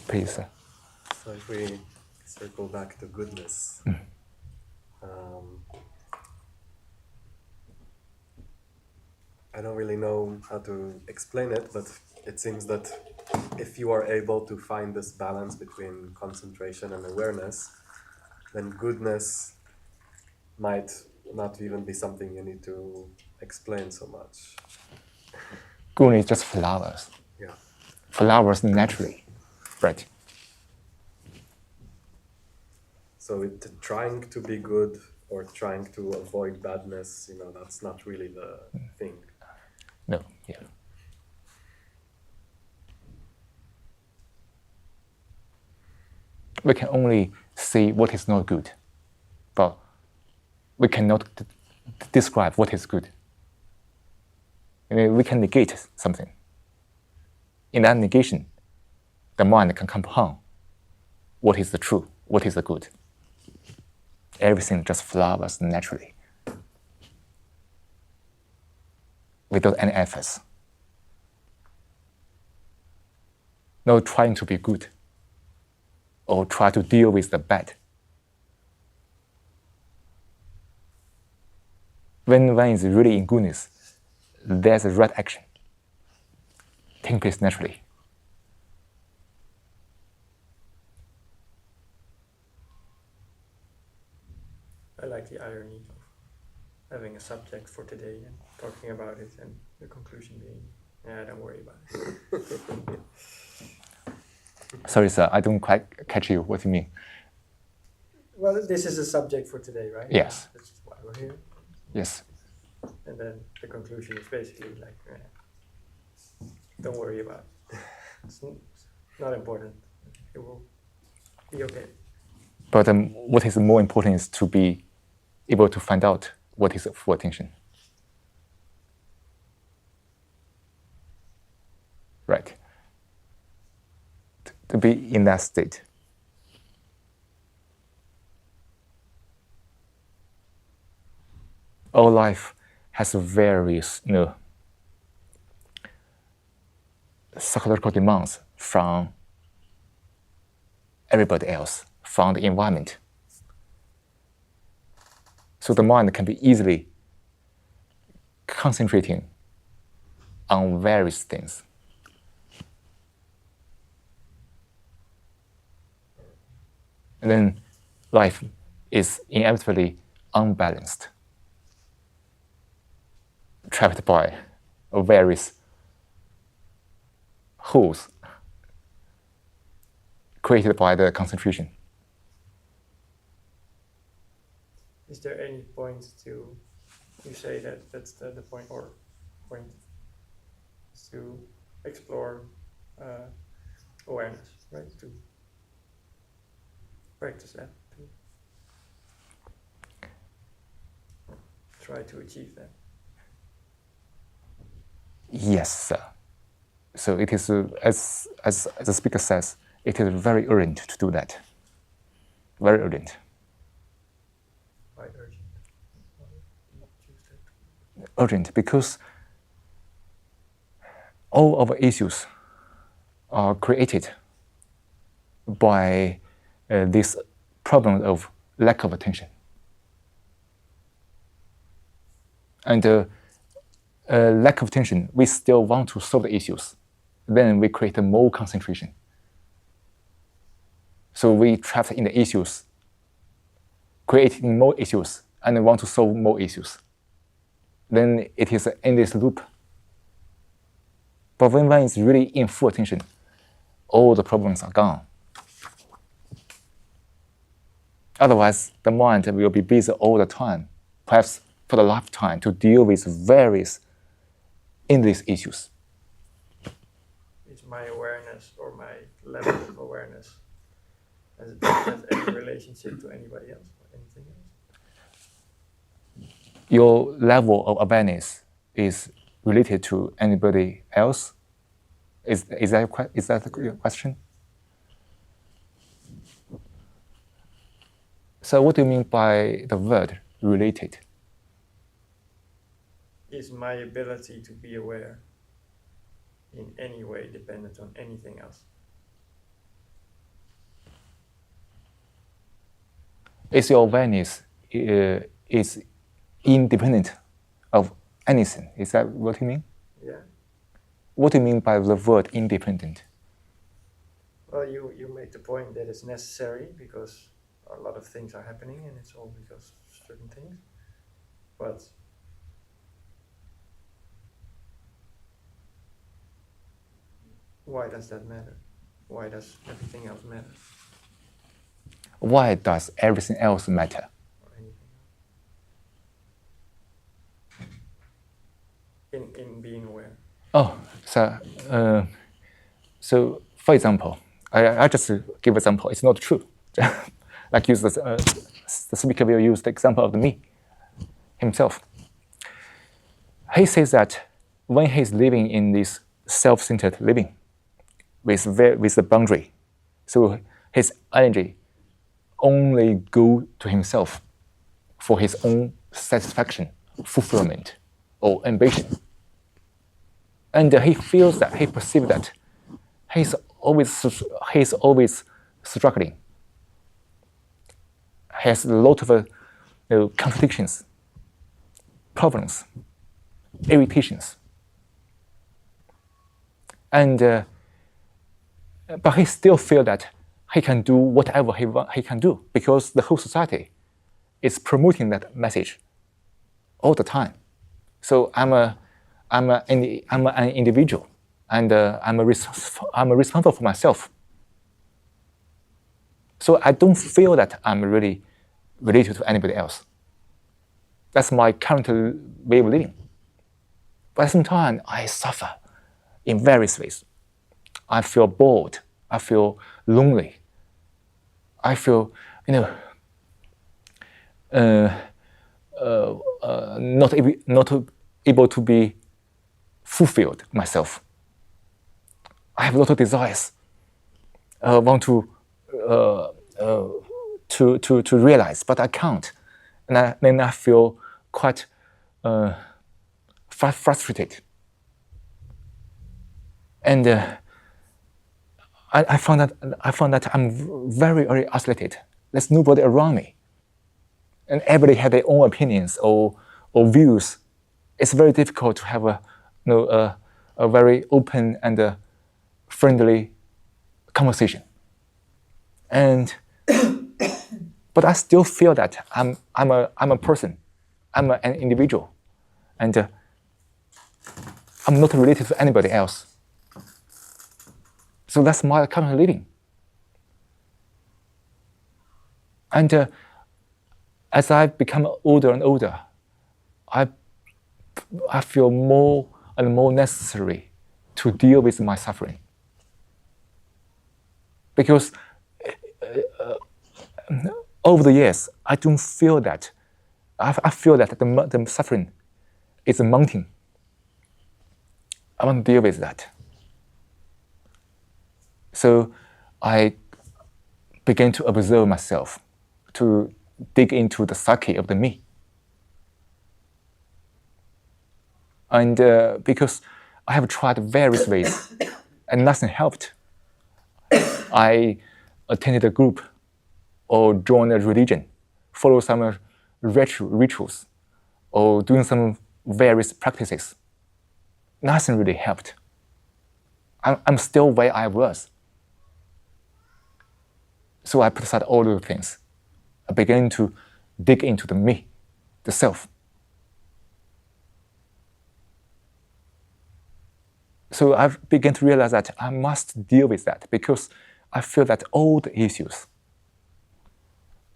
Please. So if we circle back to goodness, I don't really know how to explain it, but it seems that if you are able to find this balance between concentration and awareness, then goodness might not even be something you need to explain so much. Good is just flowers. Yeah. Flowers naturally, right? So trying to be good or trying to avoid badness, that's not really the thing. No, yeah. We can only see what is not good, but we cannot describe what is good. We can negate something. In that negation, the mind can compound what is the true, what is the good. Everything just flowers naturally, without any efforts. No trying to be good or try to deal with the bad. When one is really in goodness, there's a right action taking place naturally. I like the irony of having a subject for today and talking about it, and the conclusion being, yeah, don't worry about it. Sorry, sir, I don't quite catch you. What do you mean? Well, this is a subject for today, right? Yes. That's why we're here. Yes. And then the conclusion is basically like, don't worry about it. It's not important. It will be okay. But what is more important is to be able to find out what is full attention. Right. To be in that state. Our life has various, psychological demands from everybody else, from the environment. So the mind can be easily concentrating on various things. And then life is inevitably unbalanced, trapped by various holes created by the concentration. Is there any point to, you say that that's the point, or point is to explore awareness, right? To practice that, to try to achieve that. Yes, sir. So it is, as the speaker says, it is very urgent to do that. Very urgent. Why urgent? Why not choose that? Urgent because all of our issues are created by this problem of lack of attention. And lack of attention, we still want to solve the issues. Then we create more concentration. So we trapped in the issues, creating more issues, and want to solve more issues. Then it is an endless loop. But when one is really in full attention, all the problems are gone. Otherwise, the mind will be busy all the time, perhaps for the lifetime, to deal with various endless issues. Is my awareness or my level of awareness, does it have any relationship to anybody else or anything else? Your level of awareness is related to anybody else? Is that your question? So what do you mean by the word related? Is my ability to be aware in any way dependent on anything else? Is your awareness is independent of anything? Is that what you mean? Yeah. What do you mean by the word independent? Well, you make the point that it's necessary because a lot of things are happening and it's all because of certain things. But why does that matter? Why does everything else matter? Why does everything else matter? Or anything else? In being aware. Oh, so for example, I just give example. It's not true. Like use the speaker will use the example of me himself. He says that when he's living in this self-centered living with the boundary, so his energy only go to himself for his own satisfaction, fulfillment, or ambition. And he feels that, he perceives that he's always struggling. He has a lot of contradictions, problems, irritations. And but he still feels that he can do whatever he can do because the whole society is promoting that message all the time. So I'm an individual, and I'm responsible for myself. So I don't feel that I'm really related to anybody else. That's my current way of living. But at the same time, I suffer in various ways. I feel bored. I feel lonely. I feel, not able to be fulfilled myself. I have a lot of desires. Want to realize, but I can't, and then I feel quite frustrated. And I found that I'm very, very isolated. There's nobody around me. And everybody had their own opinions or views. It's very difficult to have a very open and friendly conversation. And but I still feel that I'm a person, I'm an individual, and I'm not related to anybody else. So that's my current living. And as I become older and older, I feel more and more necessary to deal with my suffering. Because over the years, I don't feel that. I feel that the suffering is mounting. I want to deal with that. So I began to observe myself, to dig into the psyche of the me. And because I have tried various ways and nothing helped, I attended a group or joined a religion, follow some rituals, or doing some various practices. Nothing really helped. I'm still where I was. So I put aside all those things. I began to dig into the me, the self. So I began to realize that I must deal with that because I feel that all the issues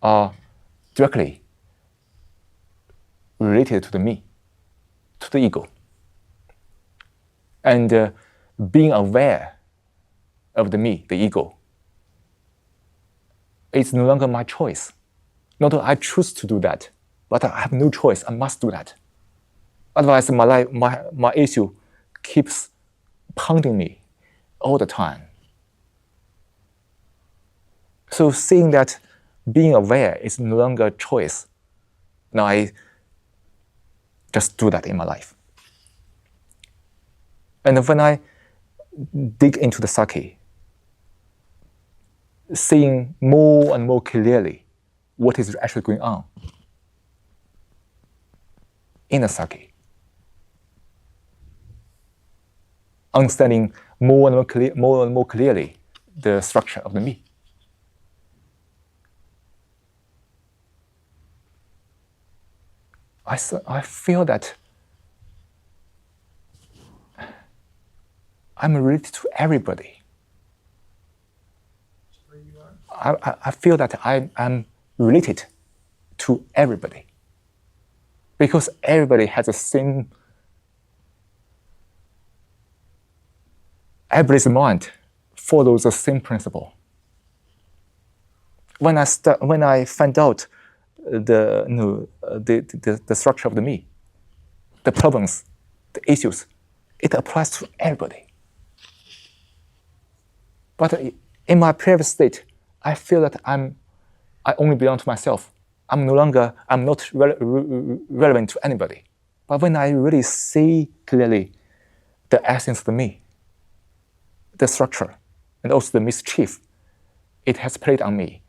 are directly related to the me, to the ego. And being aware of the me, the ego, it's no longer my choice. Not that I choose to do that, but I have no choice. I must do that. Otherwise, my issue keeps pounding me all the time. So seeing that being aware is no longer a choice, now I just do that in my life. And when I dig into the psyche, seeing more and more clearly what is actually going on in the psyche, understanding more and more clearly the structure of the me. I feel that I'm related to everybody. Where you are? I feel that I'm related to everybody because everybody has the same, everybody's mind follows the same principle. When I find out the structure of the me, the problems, the issues, it applies to everybody. But in my previous state, I feel that I only belong to myself. I'm not relevant to anybody. But when I really see clearly the essence of the me, the structure, and also the mischief it has played on me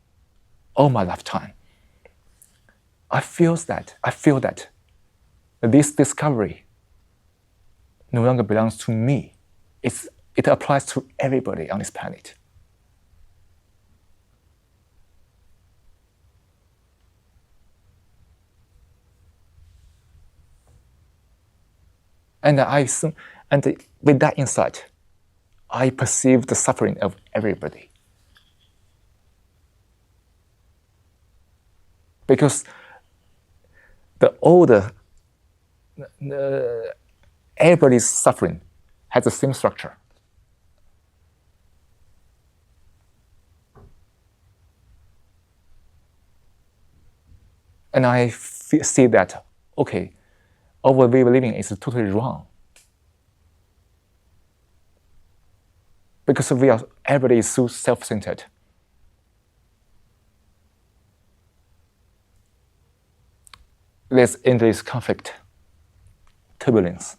all my lifetime, I feel that this discovery no longer belongs to me. It applies to everybody on this planet. And with that insight, I perceive the suffering of everybody. Because everybody's suffering has the same structure. And I see that, okay, our way of living is totally wrong. Because everybody is so self-centered. There's endless conflict, turbulence.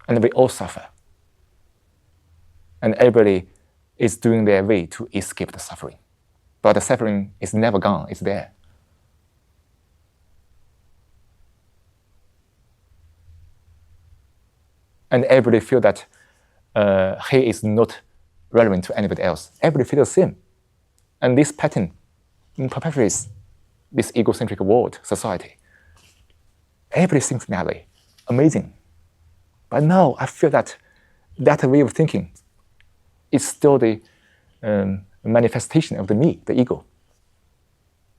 And we all suffer. And everybody is doing their way to escape the suffering. But the suffering is never gone, it's there. And everybody feel that he is not relevant to anybody else. Everybody feels the same. And this pattern perpetuates this egocentric world, society. Everybody thinks that way. Amazing. But now I feel that that way of thinking is still the manifestation of the me, the ego.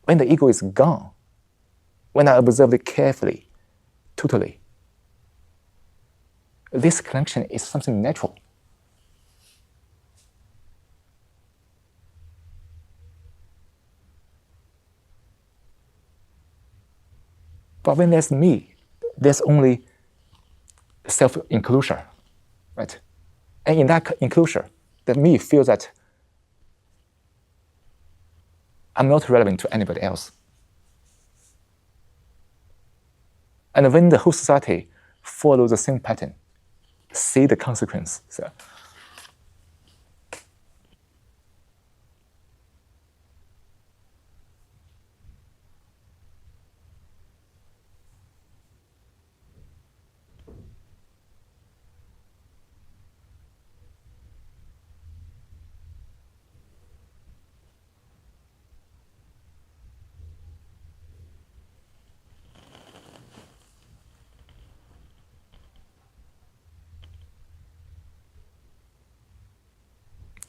When the ego is gone, when I observe it carefully, totally, this connection is something natural. But when there's me, there's only self-enclosure, right? And in that enclosure, that me feels that I'm not relevant to anybody else. And when the whole society follows the same pattern, see the consequence. So,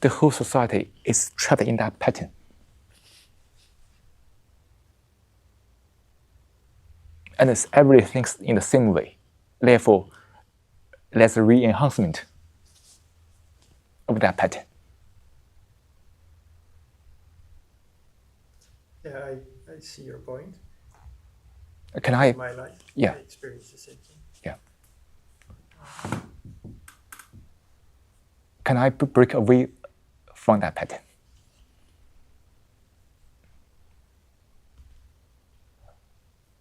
the whole society is trapped in that pattern. And everybody thinks in the same way. Therefore, there's a re-enhancement of that pattern. Yeah, I see your point. Can I? In my life, Yeah. I experience the same thing. Yeah. Can I break away from that pattern?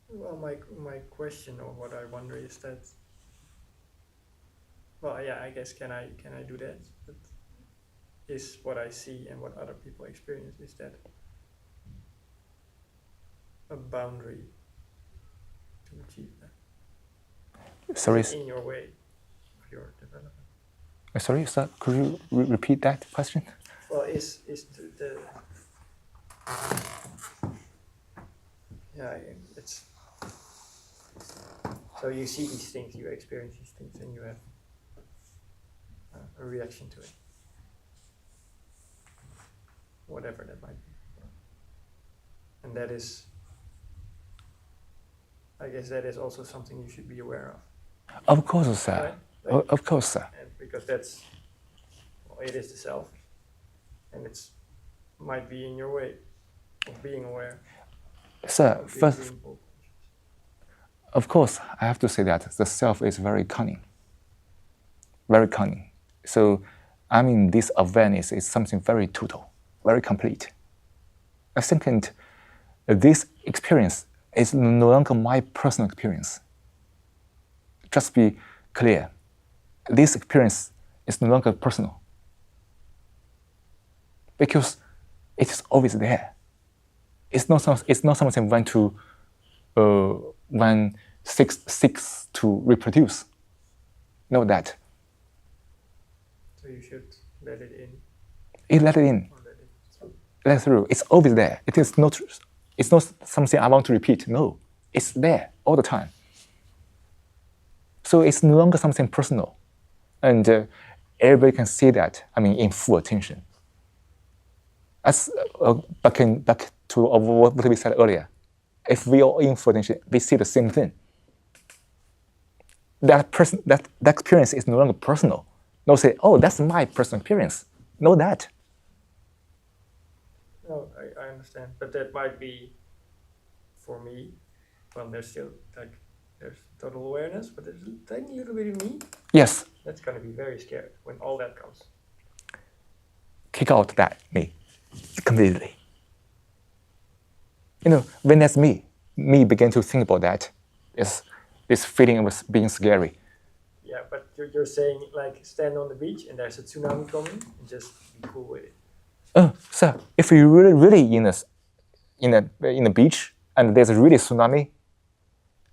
Well, my question or what I wonder is that, well, yeah, I guess can I do that? But is what I see and what other people experience, is that a boundary to achieve that? Sorry, Is it in your way of your development? sorry, sir, could you repeat that question? Well, is the yeah, it's so you see these things, you experience these things, and you have a reaction to it, whatever that might be, and that is, I guess, that is also something you should be aware of. Of course, sir. Right? Like, Of course, sir. and because that's, well, it is the self, and it's might be in your way of being aware. Sir, of being first, being conscious. of course, I have to say that the self is very cunning. Very cunning. So, I mean, this awareness is something very total, very complete. Second, this experience is no longer my personal experience. Just be clear. This experience is no longer personal. Because it is always there. It's not something one seeks to reproduce. Know that. So you should let it in, It let it in. or let it through. Let it through. It's always there. It's not something I want to repeat. No. It's there all the time. So it's no longer something personal. And everybody can see that, I mean, in full attention. As back to what we said earlier, if we are in full attention, we see the same thing. That experience is no longer personal. No say, oh, that's my personal experience. Know that. No, I understand, but that might be, for me, well, there's still, like, there's total awareness, but there's a tiny little bit of me. Yes, That's gonna be very scared when all that comes. kick out that me completely. You know, when that's me begin to think about that, is this feeling of being scary. Yeah, Yeah, but you're saying like stand on the beach and there's a tsunami coming and just be cool with it. So if you really in a beach and there's a really tsunami,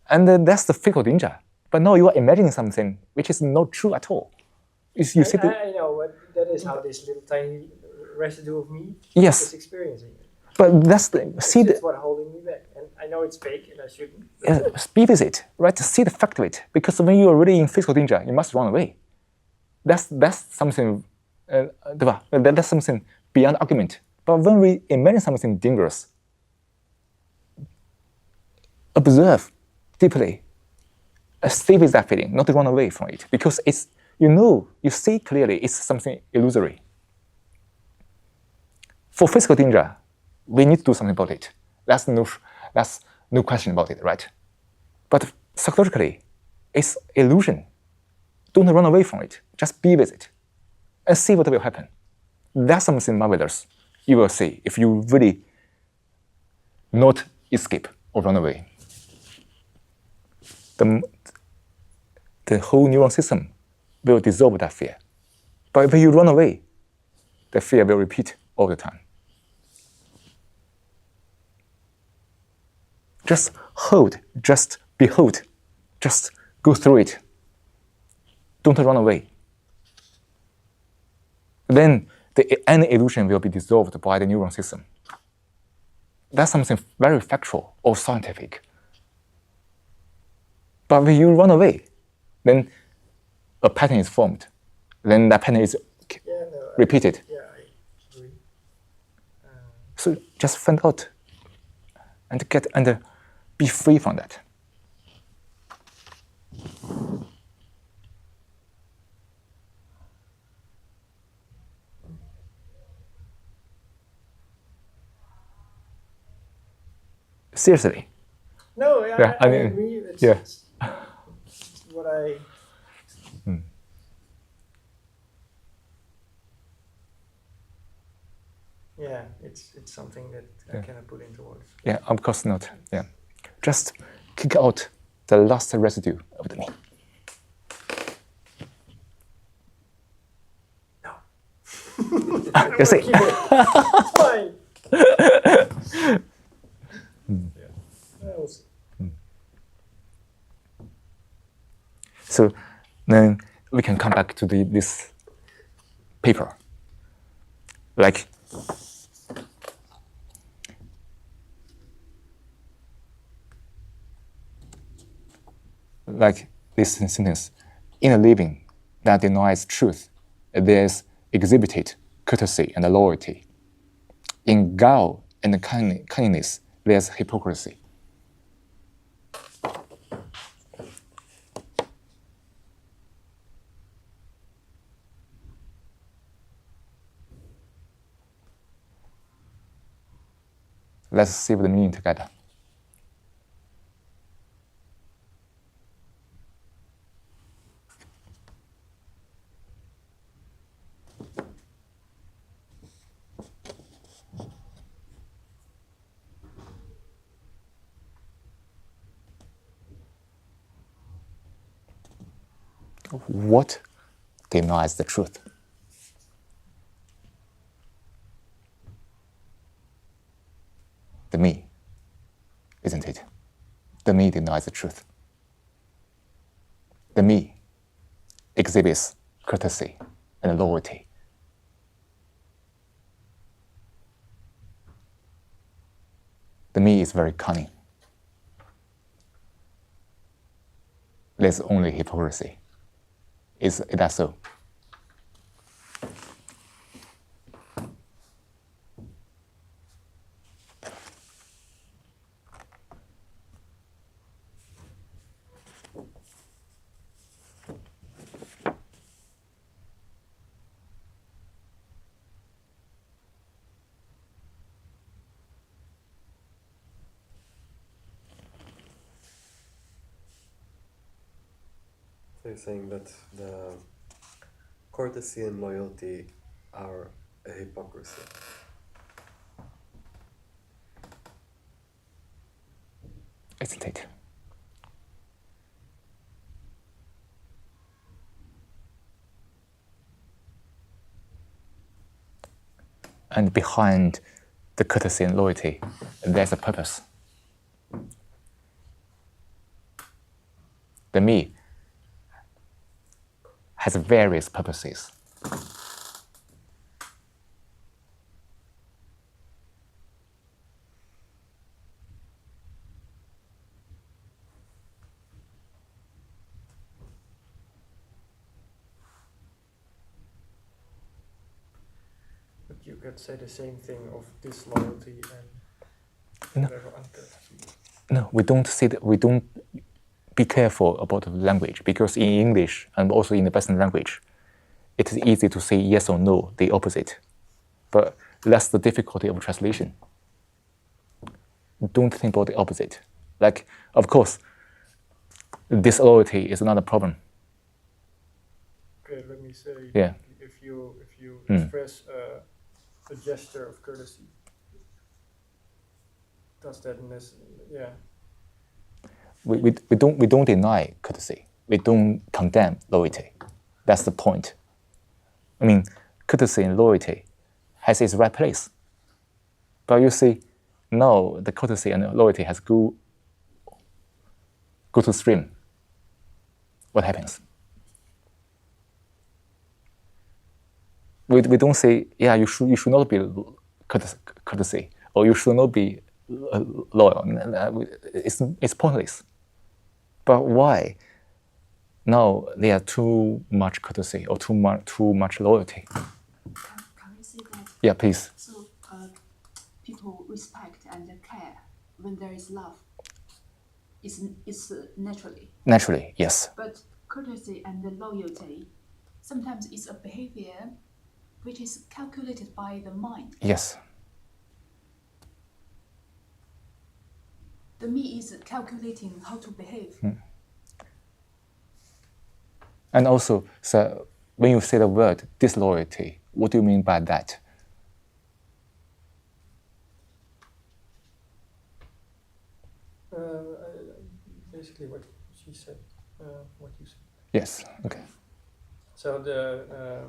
and that's the physical danger. But no, you are imagining something which is not true at all. You see I know, but that is how this little tiny residue of me Yes. is experiencing it. but that's It's what's holding me back, and I know it's fake and I shouldn't. be with it, right? See the fact of it, because when you are really in physical danger, you must run away. That's something, 对吧? That's something beyond argument. But when we imagine something dangerous, observe deeply, stay with that feeling, not to run away from it, because it's you see clearly it's something illusory. For physical danger, we need to do something about it. That's no question about it, right? But psychologically, it's illusion. Don't run away from it. Just be with it and see what will happen. That's something marvelous you will see if you really not escape or run away. The whole neuron system will dissolve that fear. But if you run away, the fear will repeat all the time. Just hold, just behold, just go through it. Don't run away. Then any illusion will be dissolved by the neuron system. That's something very factual or scientific. But when you run away, then a pattern is formed. Then that pattern is repeated. I agree. So just find out and be free from that. Seriously. No, I agree. It's what I. Yeah, it's something that I cannot put into words. Yeah, of course not. Yeah, just kick out the last residue of the me. No. You see. It's fine. So then we can come back to this paper. Like this sentence, in a living that denies truth, there's exhibited courtesy and loyalty. In guile and kindness, there's hypocrisy. Let's see the meaning together. What denies the truth? The me, isn't it? The me denies the truth. The me exhibits courtesy and loyalty. The me is very cunning. There's only hypocrisy. Is that so? So you're saying that the courtesy and loyalty are a hypocrisy. Isn't it? And behind the courtesy and loyalty, there's a purpose. The me has various purposes. But you could say the same thing of disloyalty and No. whatever uncourtesy. No, we don't say that. We don't be careful about the language, because in English and also in the Western language, it is easy to say yes or no, the opposite. But that's the difficulty of translation. Don't think about the opposite. Like, of course, disloyalty is not a problem. Okay, let me say, Yeah. if you express a gesture of courtesy, does that yeah. We don't deny courtesy. We don't condemn loyalty. That's the point. I mean, courtesy and loyalty has its right place. But you see, now the courtesy and loyalty has go to stream. What happens? We don't say, yeah, you should not be courtesy, or you should not be loyal. It's pointless. But why? Now there are too much courtesy or too much loyalty. Can we say that? Yeah, please. So people respect and care when there is love. It's naturally. Naturally, yes. But courtesy and the loyalty, sometimes it's a behavior which is calculated by the mind. Yes. The me is calculating how to behave. And also, so when you say the word disloyalty, what do you mean by that? Basically what she said, what you said. Yes. Okay. So the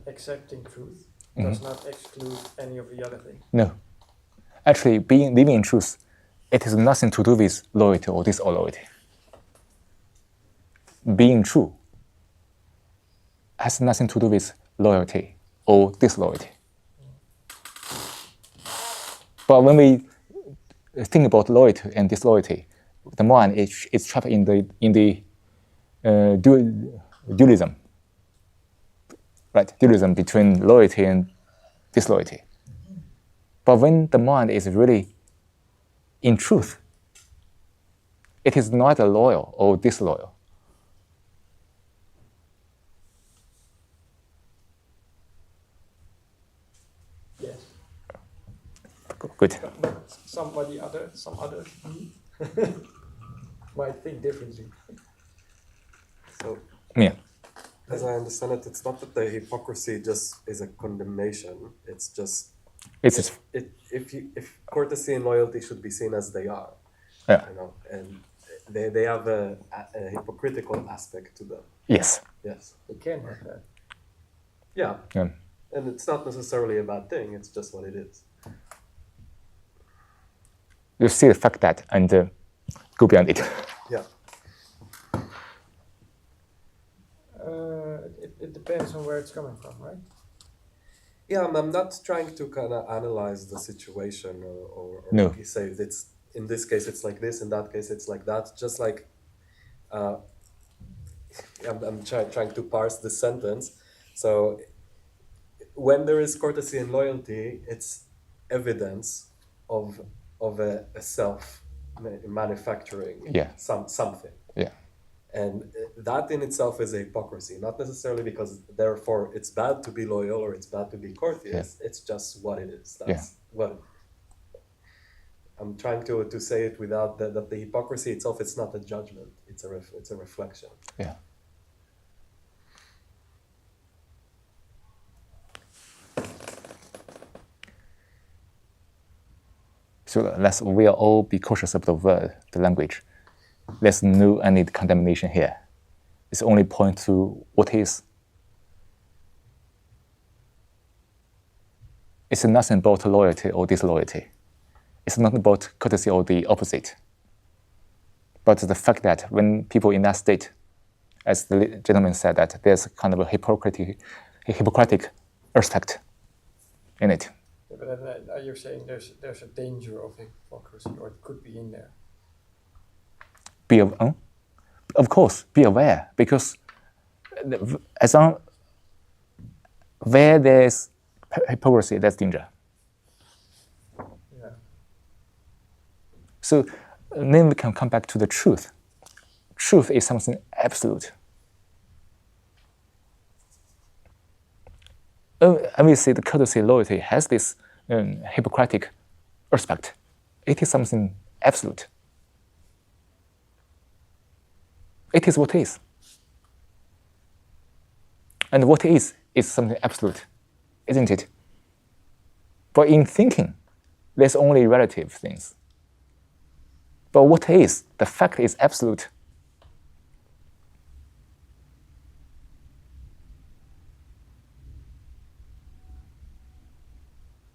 accepting truth does not exclude any of the other things. No. Actually, living in truth, it has nothing to do with loyalty or disloyalty. Being true has nothing to do with loyalty or disloyalty. But when we think about loyalty and disloyalty, the mind is trapped in the dualism, right? Dualism between loyalty and disloyalty. But when the mind is really in truth, it is neither loyal or disloyal. Yes. Good. But some others might think differently. So, Yeah. as I understand it, it's not that the hypocrisy just is a condemnation. It's just if courtesy and loyalty should be seen as they are, Yeah. and they have a hypocritical aspect to them. Yes. Yes. It can have that. Yeah. Yeah. And it's not necessarily a bad thing. It's just what it is. You see the fact that and go beyond it. Yeah. It depends on where it's coming from, right? Yeah, I'm not trying to kind of analyze the situation or No. like you say it's in this case it's like this, in that case it's like that. Just like I'm trying to parse this sentence. So when there is courtesy and loyalty, it's evidence of a self manufacturing Yeah. something. Yeah. And that in itself is a hypocrisy, not necessarily because therefore it's bad to be loyal or it's bad to be courteous. It's just what it is. That's what I'm trying to say it without that the hypocrisy itself, it's not a judgment. It's a reflection. Yeah. So we are all be cautious of the word, the language. There's no any condemnation here. It's only point to what is. It's nothing about loyalty or disloyalty. It's not about courtesy or the opposite. But the fact that when people in that state, as the gentleman said, that there's kind of a Hippocratic aspect in it. Yeah, but you're saying there's a danger of hypocrisy, or it could be in there. Of course, be aware, because as long where there's hypocrisy, there's danger. Yeah. So then we can come back to the truth. Truth is something absolute. Obviously, the courtesy, loyalty has this Hippocratic aspect. It is something absolute. It is what is. And what is something absolute, isn't it? But in thinking, there's only relative things. But what is, the fact is absolute.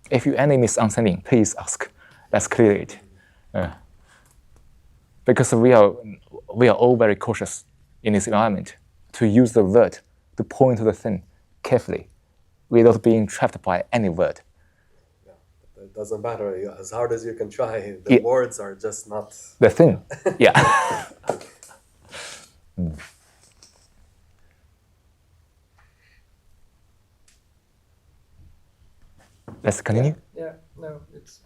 If you any misunderstanding, please ask. Let's clear it. Because we are all very cautious in this environment to use the word, to point to the thing carefully, without being trapped by any word. Yeah, it doesn't matter. As hard as you can try, the words are just not the thing. Yeah. Let's continue. Yeah. No, it's.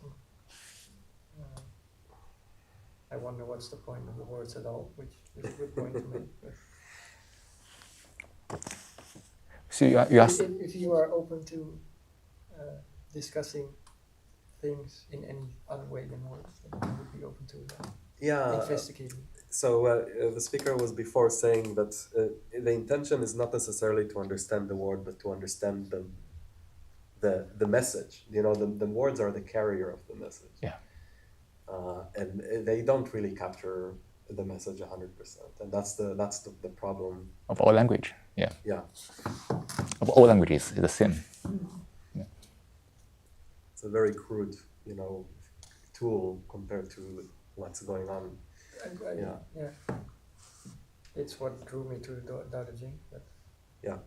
I wonder what's the point of the words at all, which is a good point to make. But So you asked. If you are open to discussing things in any other way than words, then I would be open to investigating. So the speaker was before saying that the intention is not necessarily to understand the word, but to understand the message. You know, the words are the carrier of the message. Yeah. And they don't really capture the message 100%, and that's the problem Of all language, yeah. Yeah. Of all languages, it's the same. Yeah. It's a very crude, tool compared to what's going on. Yeah. It's what drew me to Tao Te Ching. But Yeah.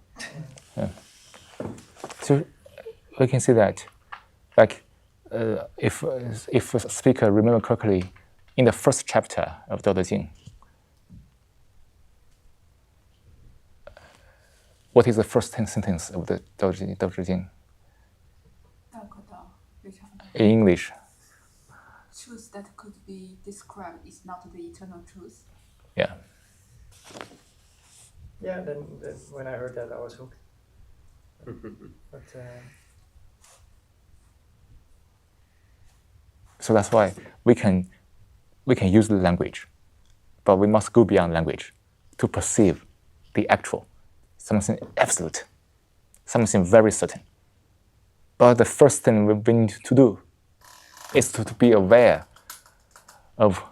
So we can see that, like, if a speaker remember correctly, in the first chapter of Tao Te Ching, what is the first sentence of the Tao Te Ching? In English. Truth that could be described is not the eternal truth. Yeah. yeah, then when I heard that, I was hooked. But So that's why we can use the language, but we must go beyond language to perceive the actual, something absolute, something very certain. But the first thing we need to do is to be aware of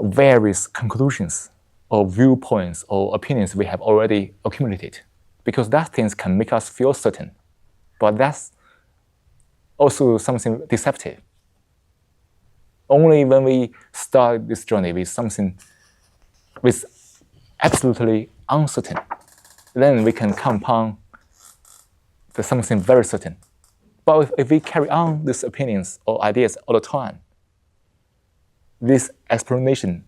various conclusions or viewpoints or opinions we have already accumulated, because that things can make us feel certain, but that's also something deceptive. Only when we start this journey with something with absolutely uncertain, then we can compound to something very certain. But if we carry on these opinions or ideas all the time, this exploration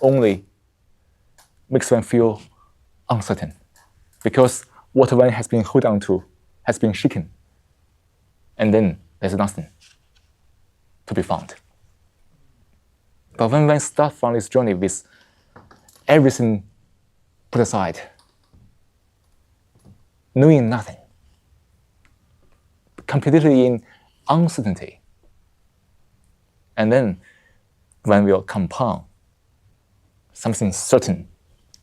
only makes one feel uncertain, because what one has been holding on to has been shaken, and then there's nothing to be found. But when one starts from this journey with everything put aside, knowing nothing, completely in uncertainty, and then when we will compound something certain,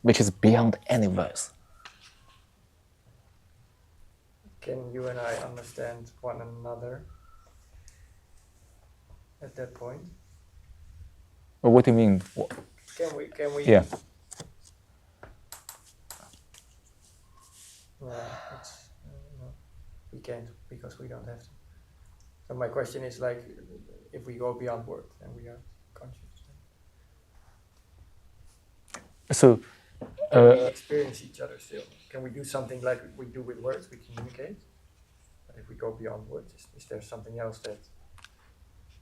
which is beyond any words. can you and I understand one another at that point? Well, what do you mean? Can we? Yeah. Yeah, it's can't because we don't have to. So my question is like, if we go beyond words and we are conscious, So, can we experience each other still? Can we do something like we do with words? We communicate. But if we go beyond words, is there something else that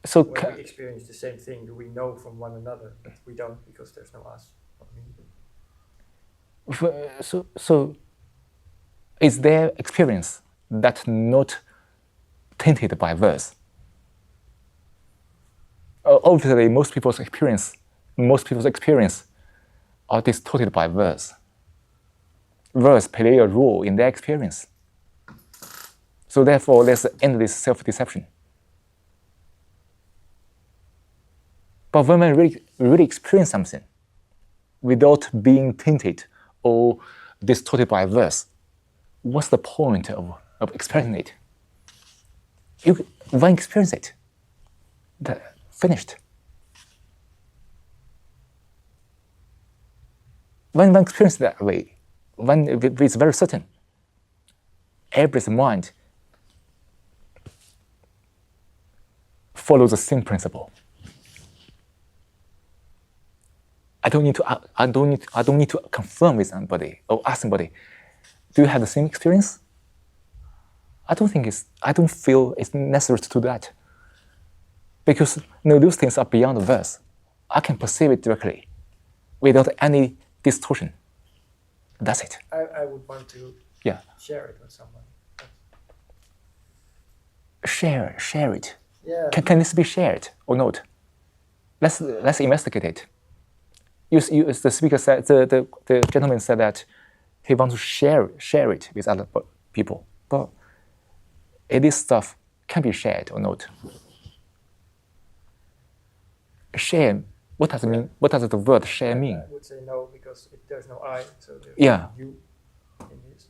so when we experience the same thing, do we know from one another? But we don't because there's no us or me. so is there experience that not tainted by words? Obviously, most people's experience are distorted by words. Words play a role in their experience. So therefore, there's endless self-deception. But when we really experience something without being tainted or distorted by words, what's the point of experiencing it? When you experience it, finished. When one experiences that way, when it's very certain, everybody's mind follows the same principle. I don't need to confirm with somebody or ask somebody, do you have the same experience? I don't feel it's necessary to do that. Because those things are beyond the verse. I can perceive it directly without any distortion. That's it. I would want to share it with someone. Share it. Yeah. Can this be shared or not? Let's investigate it. The speaker said, the gentleman said that he wants to share it with other people. But this stuff can be shared or not. Share, what does it mean? What does the word share mean? I would say no because there's no I, so there's you in this.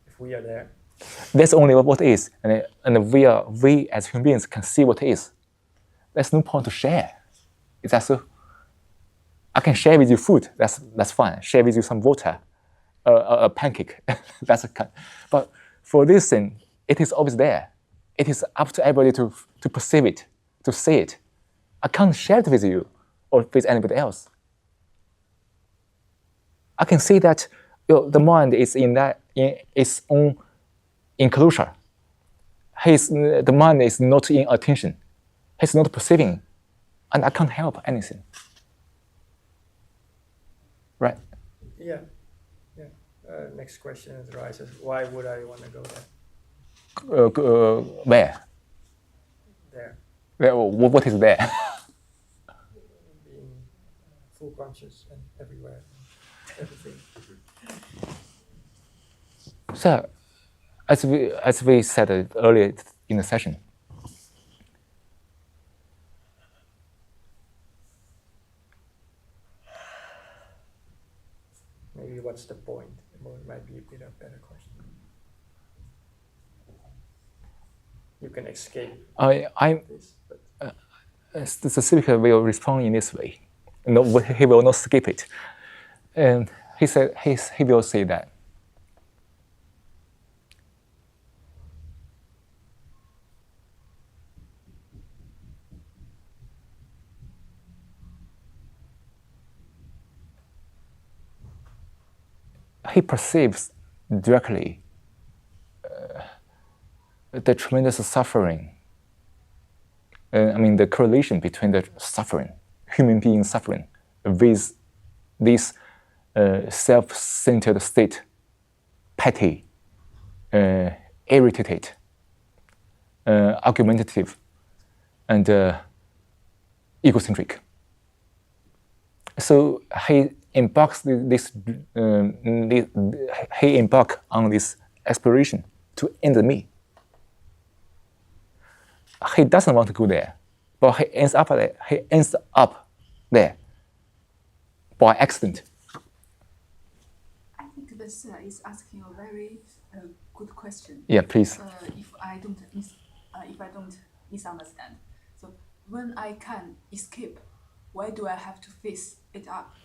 If we are there. That's only what is, and we as human beings can see what is. There's no point to share. Is that so? I can share with you food. That's fine. Share with you some water, a pancake. But for this thing, it is always there. It is up to everybody to perceive it, to see it. I can't share it with you or with anybody else. I can see that the mind is in its own enclosure. The mind is not in attention. He's not perceiving, and I can't help anything. Right? Yeah. Next question arises: why would I want to go there? Where? There. What is there? Being full conscious and everywhere, everything. So, as we said earlier in the session, maybe what's the point? It might be a bit of a better question. You can escape this, but the speaker will respond in this way. No, he will not skip it. And he said he will say that he perceives directly the tremendous suffering. The correlation between the suffering, human being suffering, with this self-centered state, petty, irritated, argumentative, and egocentric. So he embarks on this exploration to end me. He doesn't want to go there, but he ends up there by accident. I think this is asking a very good question. Yeah, please. If I don't misunderstand, so when I can escape, why do I have to face it up?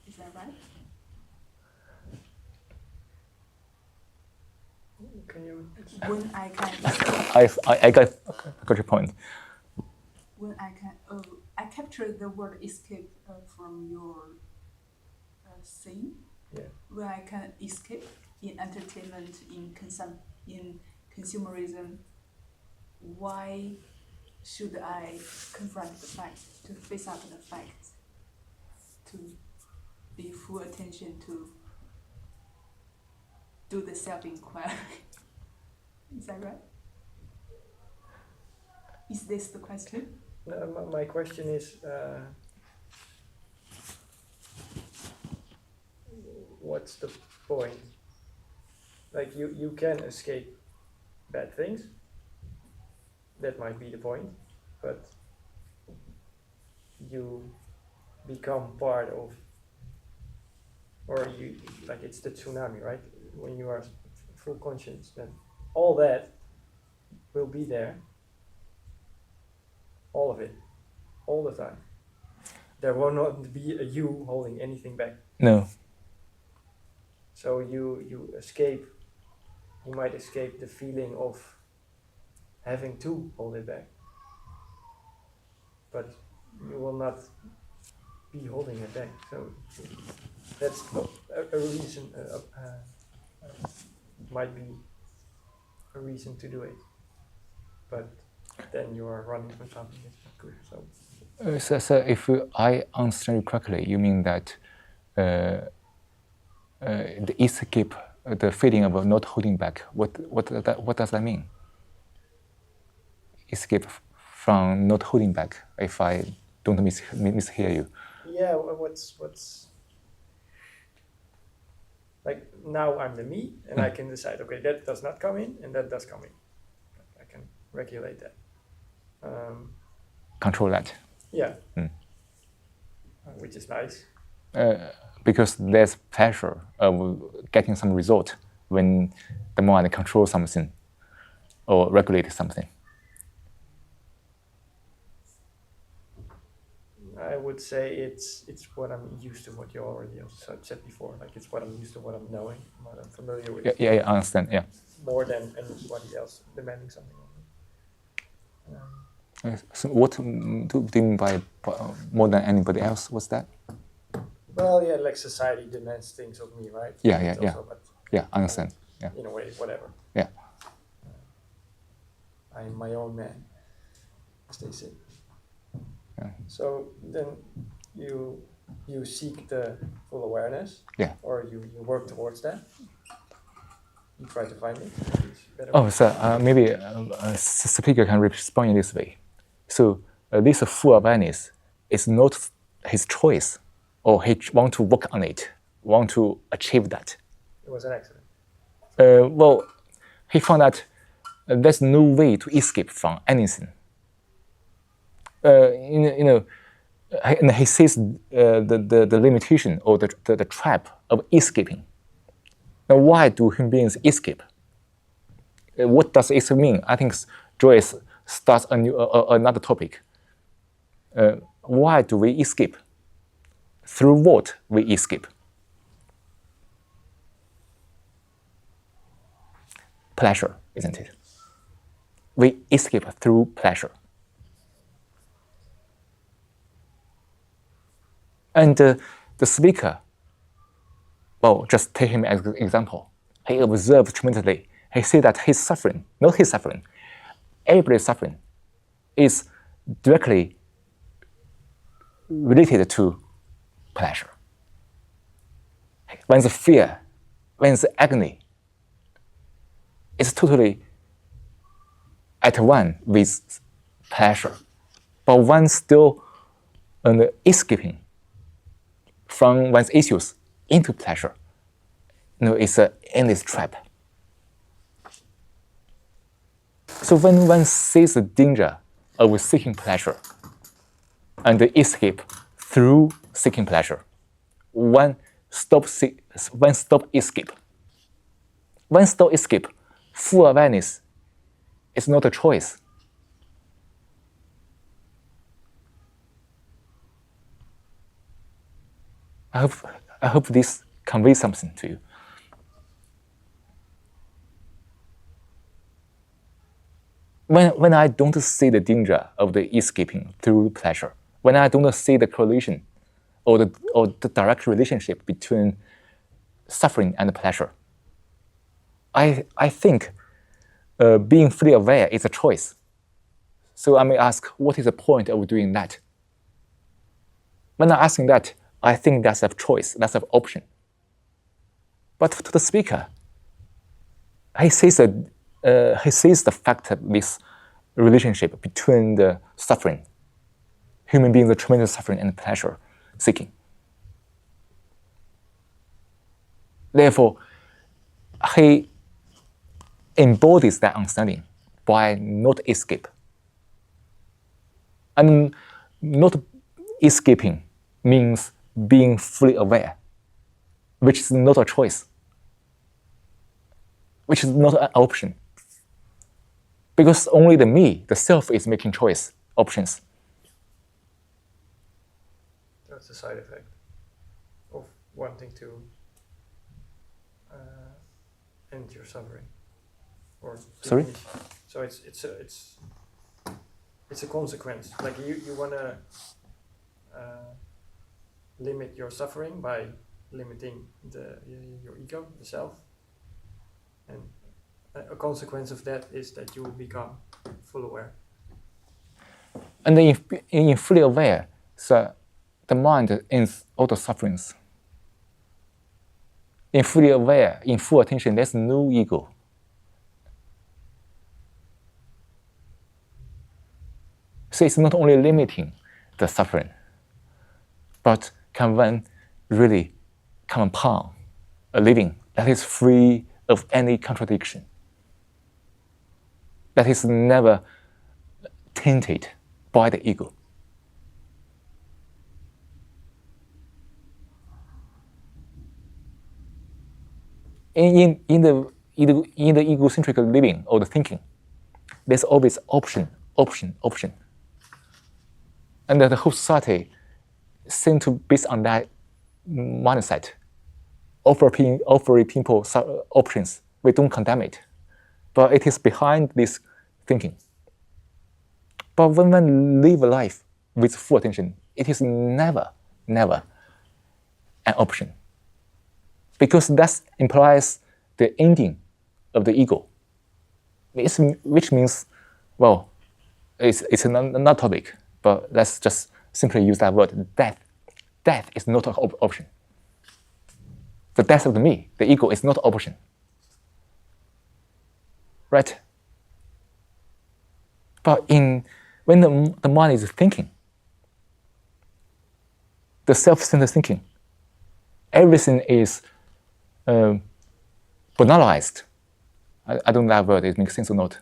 Is that right? Can you? When I can escape, I got your point. when I can, I captured the word escape from your saying. Yeah. When I can escape in entertainment, in consumerism, why should I confront the fact, to face up the fact, to be full attention, to do the self-inquiry? Is that right? Is this the question? No, my question is, what's the point? Like you can escape bad things. That might be the point, but you become part of, or you, like it's the tsunami, right? When you are full conscious, then all that will be there. All of it, all the time. There will not be a you holding anything back. No. So you escape, you might escape the feeling of having to hold it back. But you will not be holding it back. So that's a reason, might be a reason to do it. But then you are running from something that's not good. So if I understand you correctly, you mean that the escape, the feeling of not holding back. What does that mean? Escape from not holding back. If I don't mishear you. Yeah. What's like now I'm the me, and I can decide. Okay, that does not come in, and that does come in. I can regulate that. Control that. Yeah. Which is nice. Because there's pressure of getting some result when the mind controls something or regulates something. I would say it's what I'm used to, what you already said before. Like it's what I'm used to, what I'm knowing, what I'm familiar with. Yeah, I understand. Yeah. More than anybody else demanding something on me. So what do you mean by more than anybody else? What's that? Well, yeah, like society demands things of me, right? Yeah. But Yeah, I understand. Yeah. in a way, whatever. Yeah. I'm my own man, as they say. Yeah. So then you seek the full awareness. Yeah. Or you work towards that. You try to find it. Oh, so maybe a speaker can respond in this way. So this full awareness is not his choice, or he want to work on it, want to achieve that. It was an accident. Well, he found that there's no way to escape from anything. And he sees the limitation or the trap of escaping. Now, why do human beings escape? What does escape mean? I think Joyce starts another topic. Why do we escape? Through what we escape? Pleasure, isn't it? We escape through pleasure. And the speaker, well, just take him as an example. He observed tremendously. He said that his suffering, not his suffering, everybody's suffering is directly related to pleasure. When the fear, when the agony, it's totally at one with pleasure. But one still escaping from one's issues into pleasure. It's an endless trap. So when one sees the danger of seeking pleasure and escape through seeking pleasure, one stop escape. One stop escape. Full awareness is not a choice. I hope this conveys something to you. when I don't see the danger of the escaping through pleasure, when I don't see the correlation or the direct relationship between suffering and pleasure, I think being fully aware is a choice. So I may ask, what is the point of doing that? When I'm asking that, I think that's a choice, that's an option. But to the speaker, he sees the fact of this relationship between the suffering, human beings, the tremendous suffering and pleasure seeking. Therefore, he embodies that understanding by not escape. And not escaping means being fully aware, which is not a choice, which is not an option. Because only the me, the self, is making choice, options. That's a side effect of wanting to end your suffering. Or Sorry? diminish. So it's a consequence. Like you wanna limit your suffering by limiting your ego, the self, and a consequence of that is that you will become full aware. And then in fully aware, so the mind ends all the sufferings. In fully aware, in full attention, there's no ego. So it's not only limiting the suffering, but can really come upon a living that is free of any contradiction, that is never tainted by the ego. In the egocentric living or the thinking, there's always option. And the whole society seems to based on that mindset, offering people options. We don't condemn it, but it is behind this thinking. But when one live a life with full attention, it is never an option, because that implies the ending of the ego. Which means, well, it's another topic, but let's just simply use that word, death. Death is not an option. The death of the me, the ego, is not an option. Right? But when the mind is thinking, the self-centered thinking, everything is banalized. I don't know that word, it makes sense or not.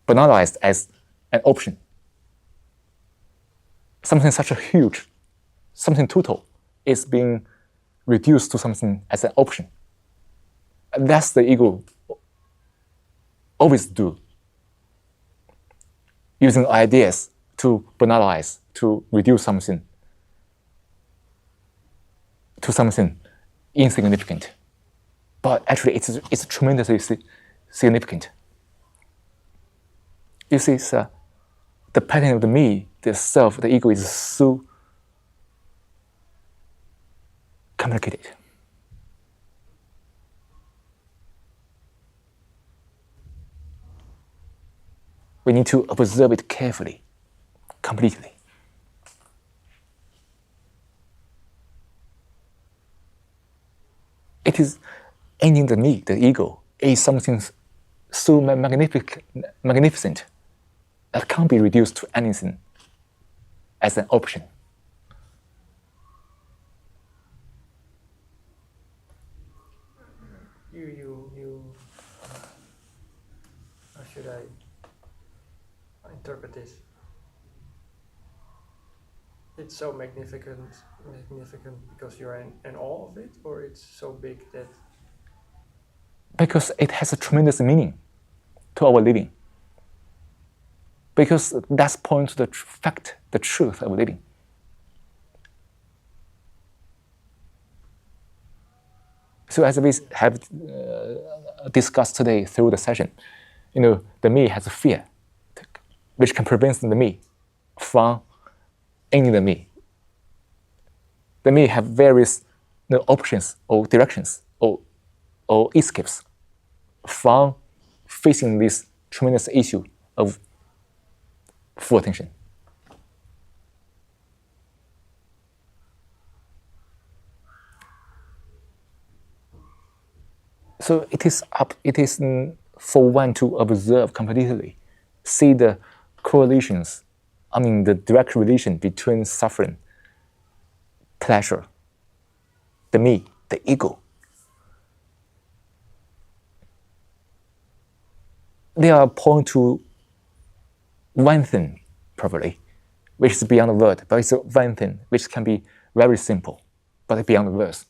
Banalized as an option. Something such a huge, something total, is being reduced to something as an option. And that's the ego always do. Using ideas to banalize, to reduce something to something insignificant. But actually, it's tremendously significant. You see, the pattern of the me, the self, the ego is so complicated. We need to observe it carefully, completely. It is ending the me, the ego, is something so magnificent that can't be reduced to anything as an option. You how should I interpret this? It's so magnificent because you're in awe of it, or it's so big that... Because it has a tremendous meaning to our living. Because that's points to the fact, the truth of living. So as we have discussed today through the session, the me has a fear. which can prevent the me from ending the me. The me have various options or directions or escapes from facing this tremendous issue of full attention. So it is for one to observe completely, see the correlations, the direct relation between suffering, pleasure, the me, the ego. They are point to one thing, probably, which is beyond the word, but it's one thing which can be very simple, but beyond the words.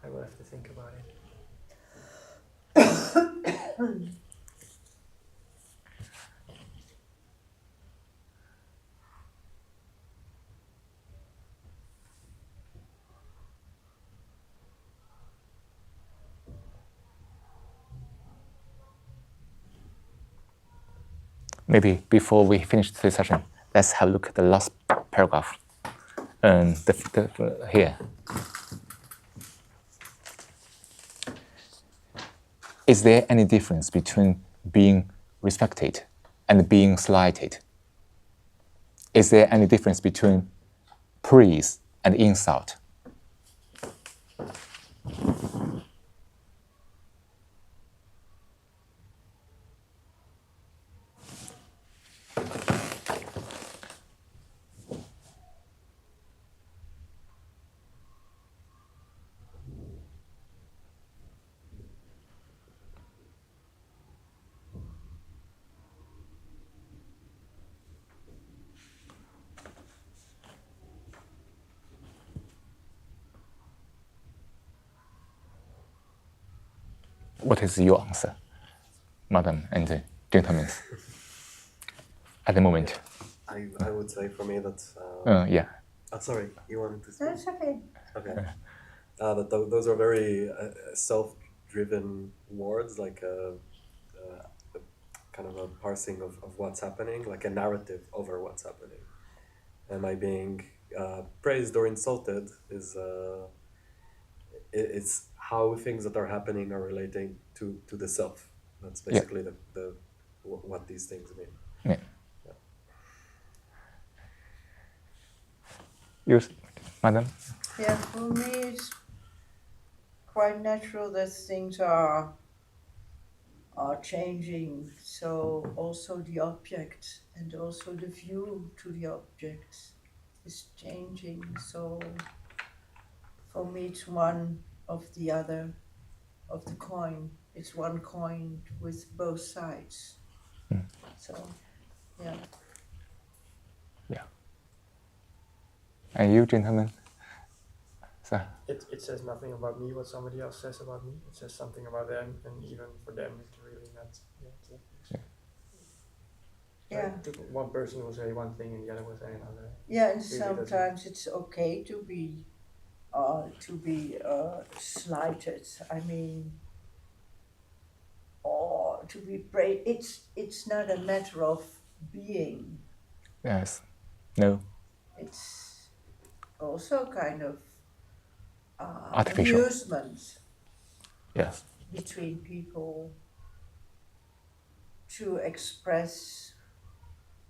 I will have to think about it. Maybe before we finish this session, let's have a look at the last paragraph. Here. Is there any difference between being respected and being slighted? Is there any difference between praise and insult? What is your answer, madam and gentlemen, at the moment? I would say for me that. Yeah. Sorry, you wanted to speak? That's okay. Okay. Those are very self-driven words, like a kind of a parsing of what's happening, like a narrative over what's happening. Am I being praised or insulted? It's how things that are happening are relating to the self. That's basically what these things mean. Yeah. You, madam? Yeah, for me it's quite natural that things are changing. So also the object and also the view to the object is changing. So for me it's one of the other of the coin. It's one coin with both sides. So yeah. Yeah. And you, gentlemen? So, It says nothing about me what somebody else says about me. It says something about them, and even for them, it's really not. Yeah. One person will say one thing, and the other will say another. Yeah, and Really sometimes it's okay to be slighted. I mean, or to be praised. It's not a matter of being. yes. No. It's also kind of Artificial. amusement Yes. between people to express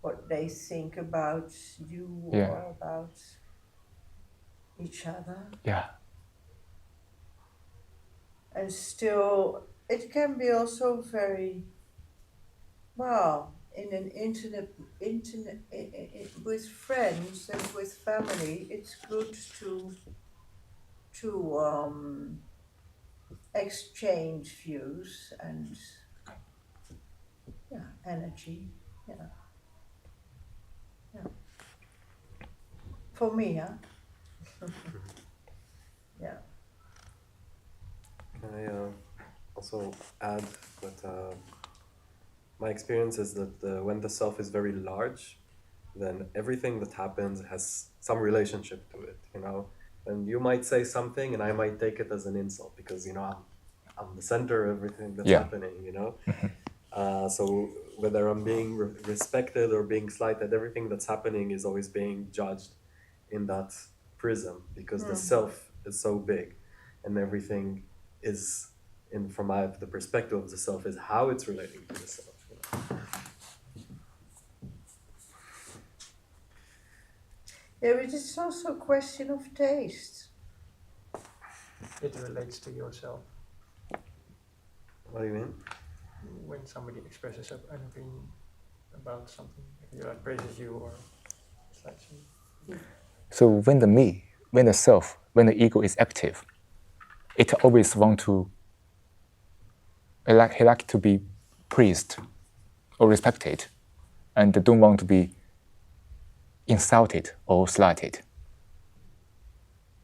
what they think about you or about each other. Yeah. And still, it can be also very, well, in an internet with friends and with family, it's good to exchange views and energy. For me, yeah. Can I also add that my experience is that when the self is very large, then everything that happens has some relationship to it. And you might say something, and I might take it as an insult because I'm the center of everything that's Yeah. happening. So whether I'm being respected or being slighted, everything that's happening is always being judged in that prism because the self is so big, and everything is from the perspective of the self is how it's relating to the self. Yeah, but it's also a question of taste. It relates to yourself. What do you mean? When somebody expresses an opinion about something, if you like praises you or slights you. So when the me, when the self, when the ego is active, it always want to, he like to be praised or respected, and don't want to be insulted or slighted.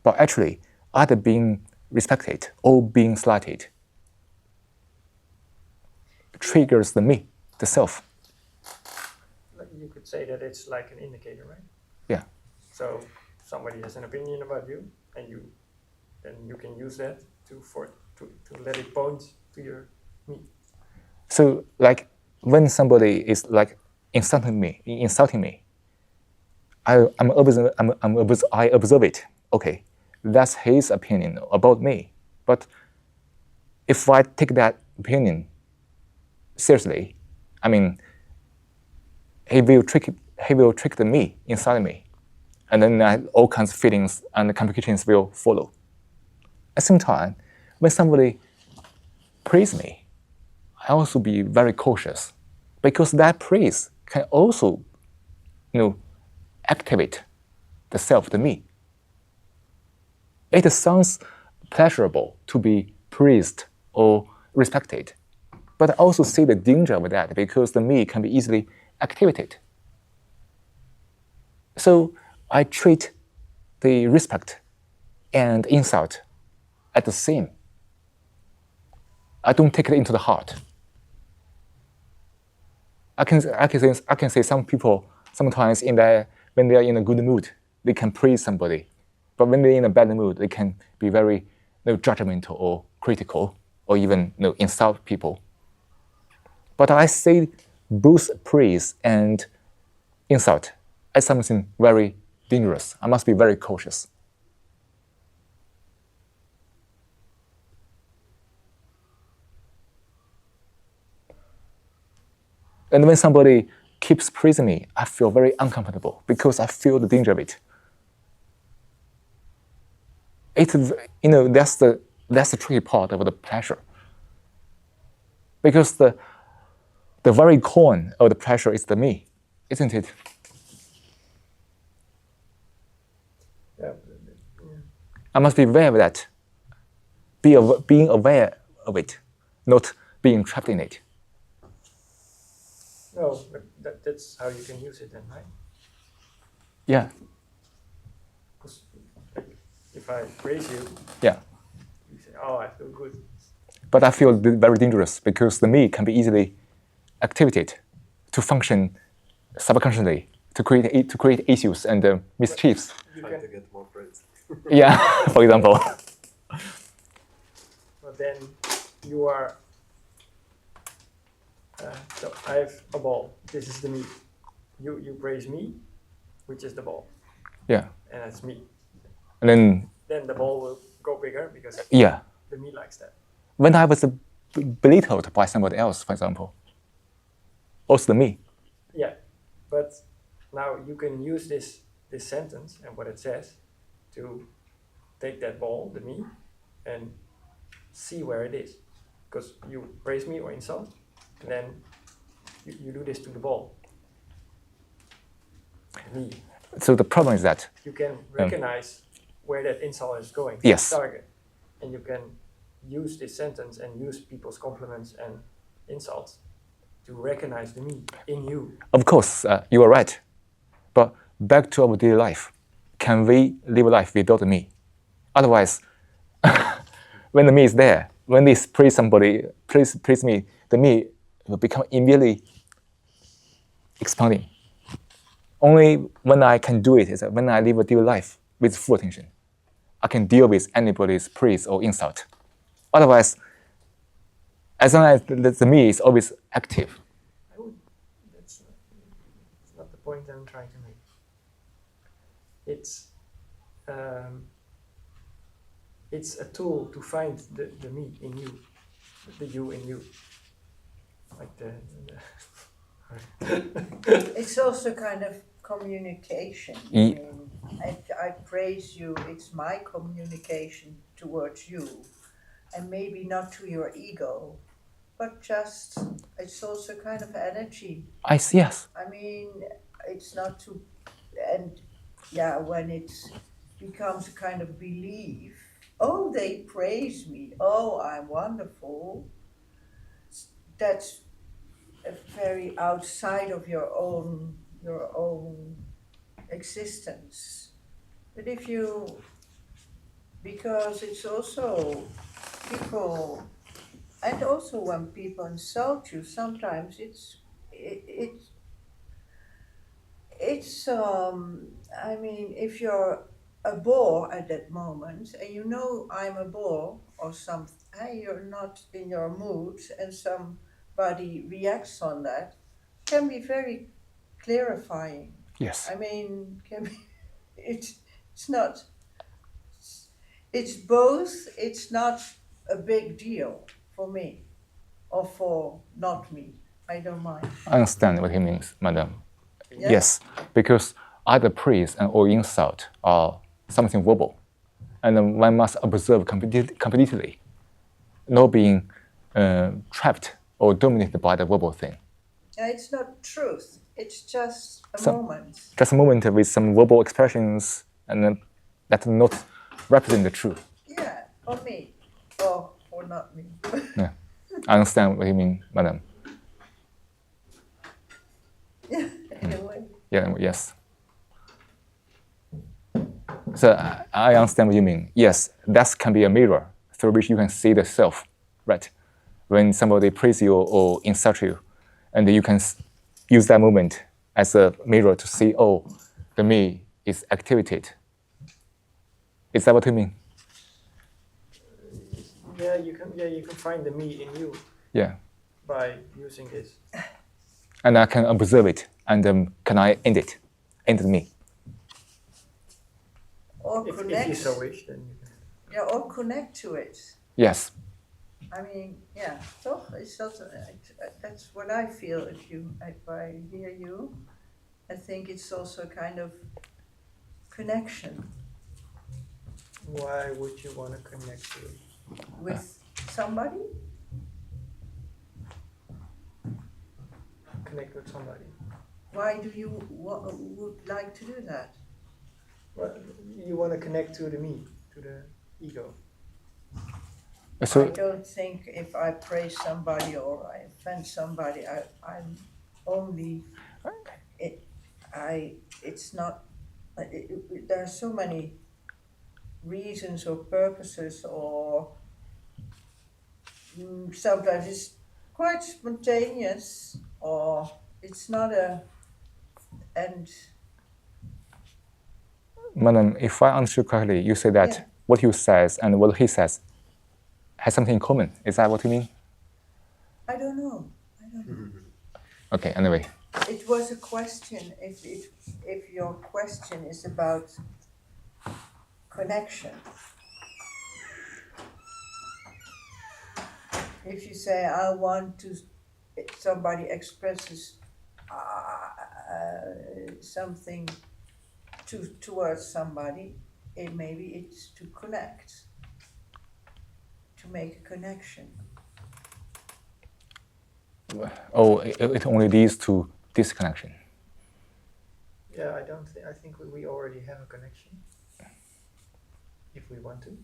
But actually, either being respected or being slighted triggers the me, the self. You could say that it's like an indicator, right? Yeah. So somebody has an opinion about you, and then you can use that to let it point to your me. So like when somebody is like insulting me, I observe it. Okay, that's his opinion about me. But if I take that opinion seriously, I mean, he will trick the me inside me, and then all kinds of feelings and complications will follow. At the same time, when somebody praise me, I also be very cautious, because that praise can also, activate the self, the me. It sounds pleasurable to be praised or respected, but I also see the danger with that because the me can be easily activated. So I treat the respect and insult at the same. I don't take it into the heart. I can say some people sometimes when they are in a good mood, they can praise somebody, but when they're in a bad mood, they can be very judgmental or critical, or even insult people. But I say both praise and insult as something very dangerous. I must be very cautious. And when somebody keeps praising me, I feel very uncomfortable because I feel the danger of it. That's the tricky part of the pleasure. Because the very core of the pleasure is the me, isn't it? Yeah. I must be aware of that. Being aware of it, not being trapped in it. No, but that's how you can use it then, right? Yeah. Because if I praise you, Yeah. you say, "Oh, I feel good." But I feel very dangerous because the me can be easily activated to function subconsciously to create issues and mischiefs. Trying to get more praise. Yeah, for example. But then you are. So I have a ball. This is the me. You praise me, which is the ball, Yeah. and that's me. And Then the ball will go bigger because yeah, the me likes that. when I was belittled by somebody else, for example, also the me. Yeah, but now you can use this sentence and what it says to take that ball, the me, and see where it is. Because you praise me or insult, and then you do this to the ball. Me. So the problem is that You can recognize where that insult is going. Yes. Target. And you can use this sentence and use people's compliments and insults to recognize the me in you. of course you are right, but back to our daily life, can we live a life without the me? Otherwise, when the me is there, when they praise somebody, praise me, the me will become immediately expanding. Only when I can do it is when I live a daily life with full attention. I can deal with anybody's praise or insult. Otherwise, as long as the me is always active. That's not the point I'm trying to make. It's a tool to find the me in you, the you in you. Like It's also kind of communication. Ye- I praise you, it's my communication towards you. And maybe not to your ego, but just, it's also kind of energy. I see, yes. I mean, it's not to, and yeah, when it becomes a kind of belief, oh, they praise me, oh, I'm wonderful, that's very outside of your own existence. But if you, because it's also people, and also when people insult you, sometimes I mean, if you're a bore at that moment, and you know I'm a bore or something, you're not in your mood, and somebody reacts on that, can be very clarifying. Yes. I mean, can be, it's not, it's both, it's not a big deal for me, or for not me. I don't mind. I understand what he means, madam. Yes? Yes, because either praise and or insult are something verbal, and then one must observe completely, not being trapped or dominated by the verbal thing. Yeah, it's not truth. It's just a moment. Just a moment with some verbal expressions, and then that not represent the truth. Yeah, or me, or not me. Yeah, I understand what you mean, madam. Yeah, in a way. Yeah, yes. So I understand what you mean. Yes, that can be a mirror through which you can see the self, right? When somebody praise you or insult you, and you can use that moment as a mirror to see, oh, the me is activated. Is that what you mean? Yeah, you can find the me in you. Yeah. By using this. And I can observe it, and can I end it? End the me. Or If connect. you so wish, then you can. Yeah, or connect to it. Yes. I mean, yeah, toch? It's also, that's what I feel if I hear you. I think it's also kind of connection Why would you want to connect to it? with somebody. Connect with somebody. Why do you would like to do that? Well, you want to connect to the me, to the ego. So I don't think if I praise somebody or I offend somebody, I'm only, it's not, there are so many reasons or purposes, or sometimes it's quite spontaneous, or it's not and madam, if I understood correctly, you say that Yeah. what you says and what he says has something in common. Is that what you mean? I don't know. Okay, anyway. It was a question, if your question is about connection. If you say, I want to, somebody expresses something towards somebody, maybe it's to connect, to make a connection. Oh, it only leads to disconnection. Yeah, I think we already have a connection. If we want to.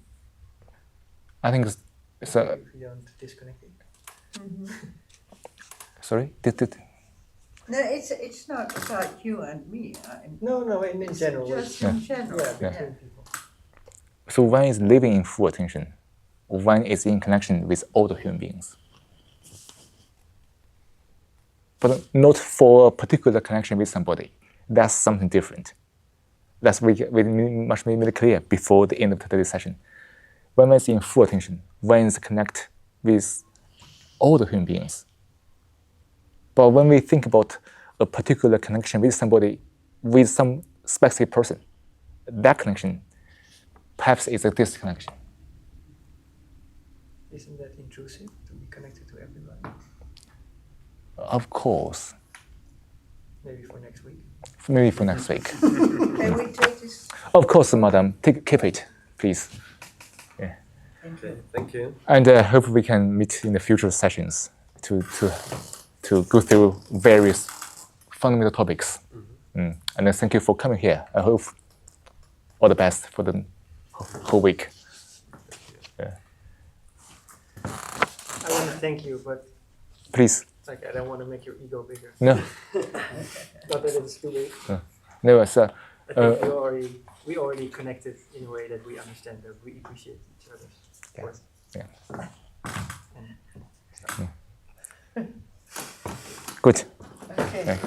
I think so. If we don't disconnect it. Sorry? No, it's not about you and me. No, in general. Just Yeah. in general. Yeah, between people. So one is living in full attention. One is in connection with all the human beings. But not for a particular connection with somebody. That's something different. That's we must make it clear before the end of today's session. When is in full attention, when is connect with all the human beings. But when we think about a particular connection with somebody, with some specific person, that connection perhaps is a disconnection. Isn't that intrusive to be connected to everybody? Of course. Maybe for next week. Maybe for next week. Can we take this? Of course, madam. Keep it, please. Yeah. Thank you. Okay, thank you. And I hope we can meet in the future sessions to go through various fundamental topics. And then thank you for coming here. I hope all the best for the whole week. Yeah. I want to thank you, but Please. like I don't want to make your ego bigger. No. Not that it's too big. No, sir. I think we already connected in a way that we understand that we appreciate each other's work. Yeah. And stuff. Good. Okay. Yeah.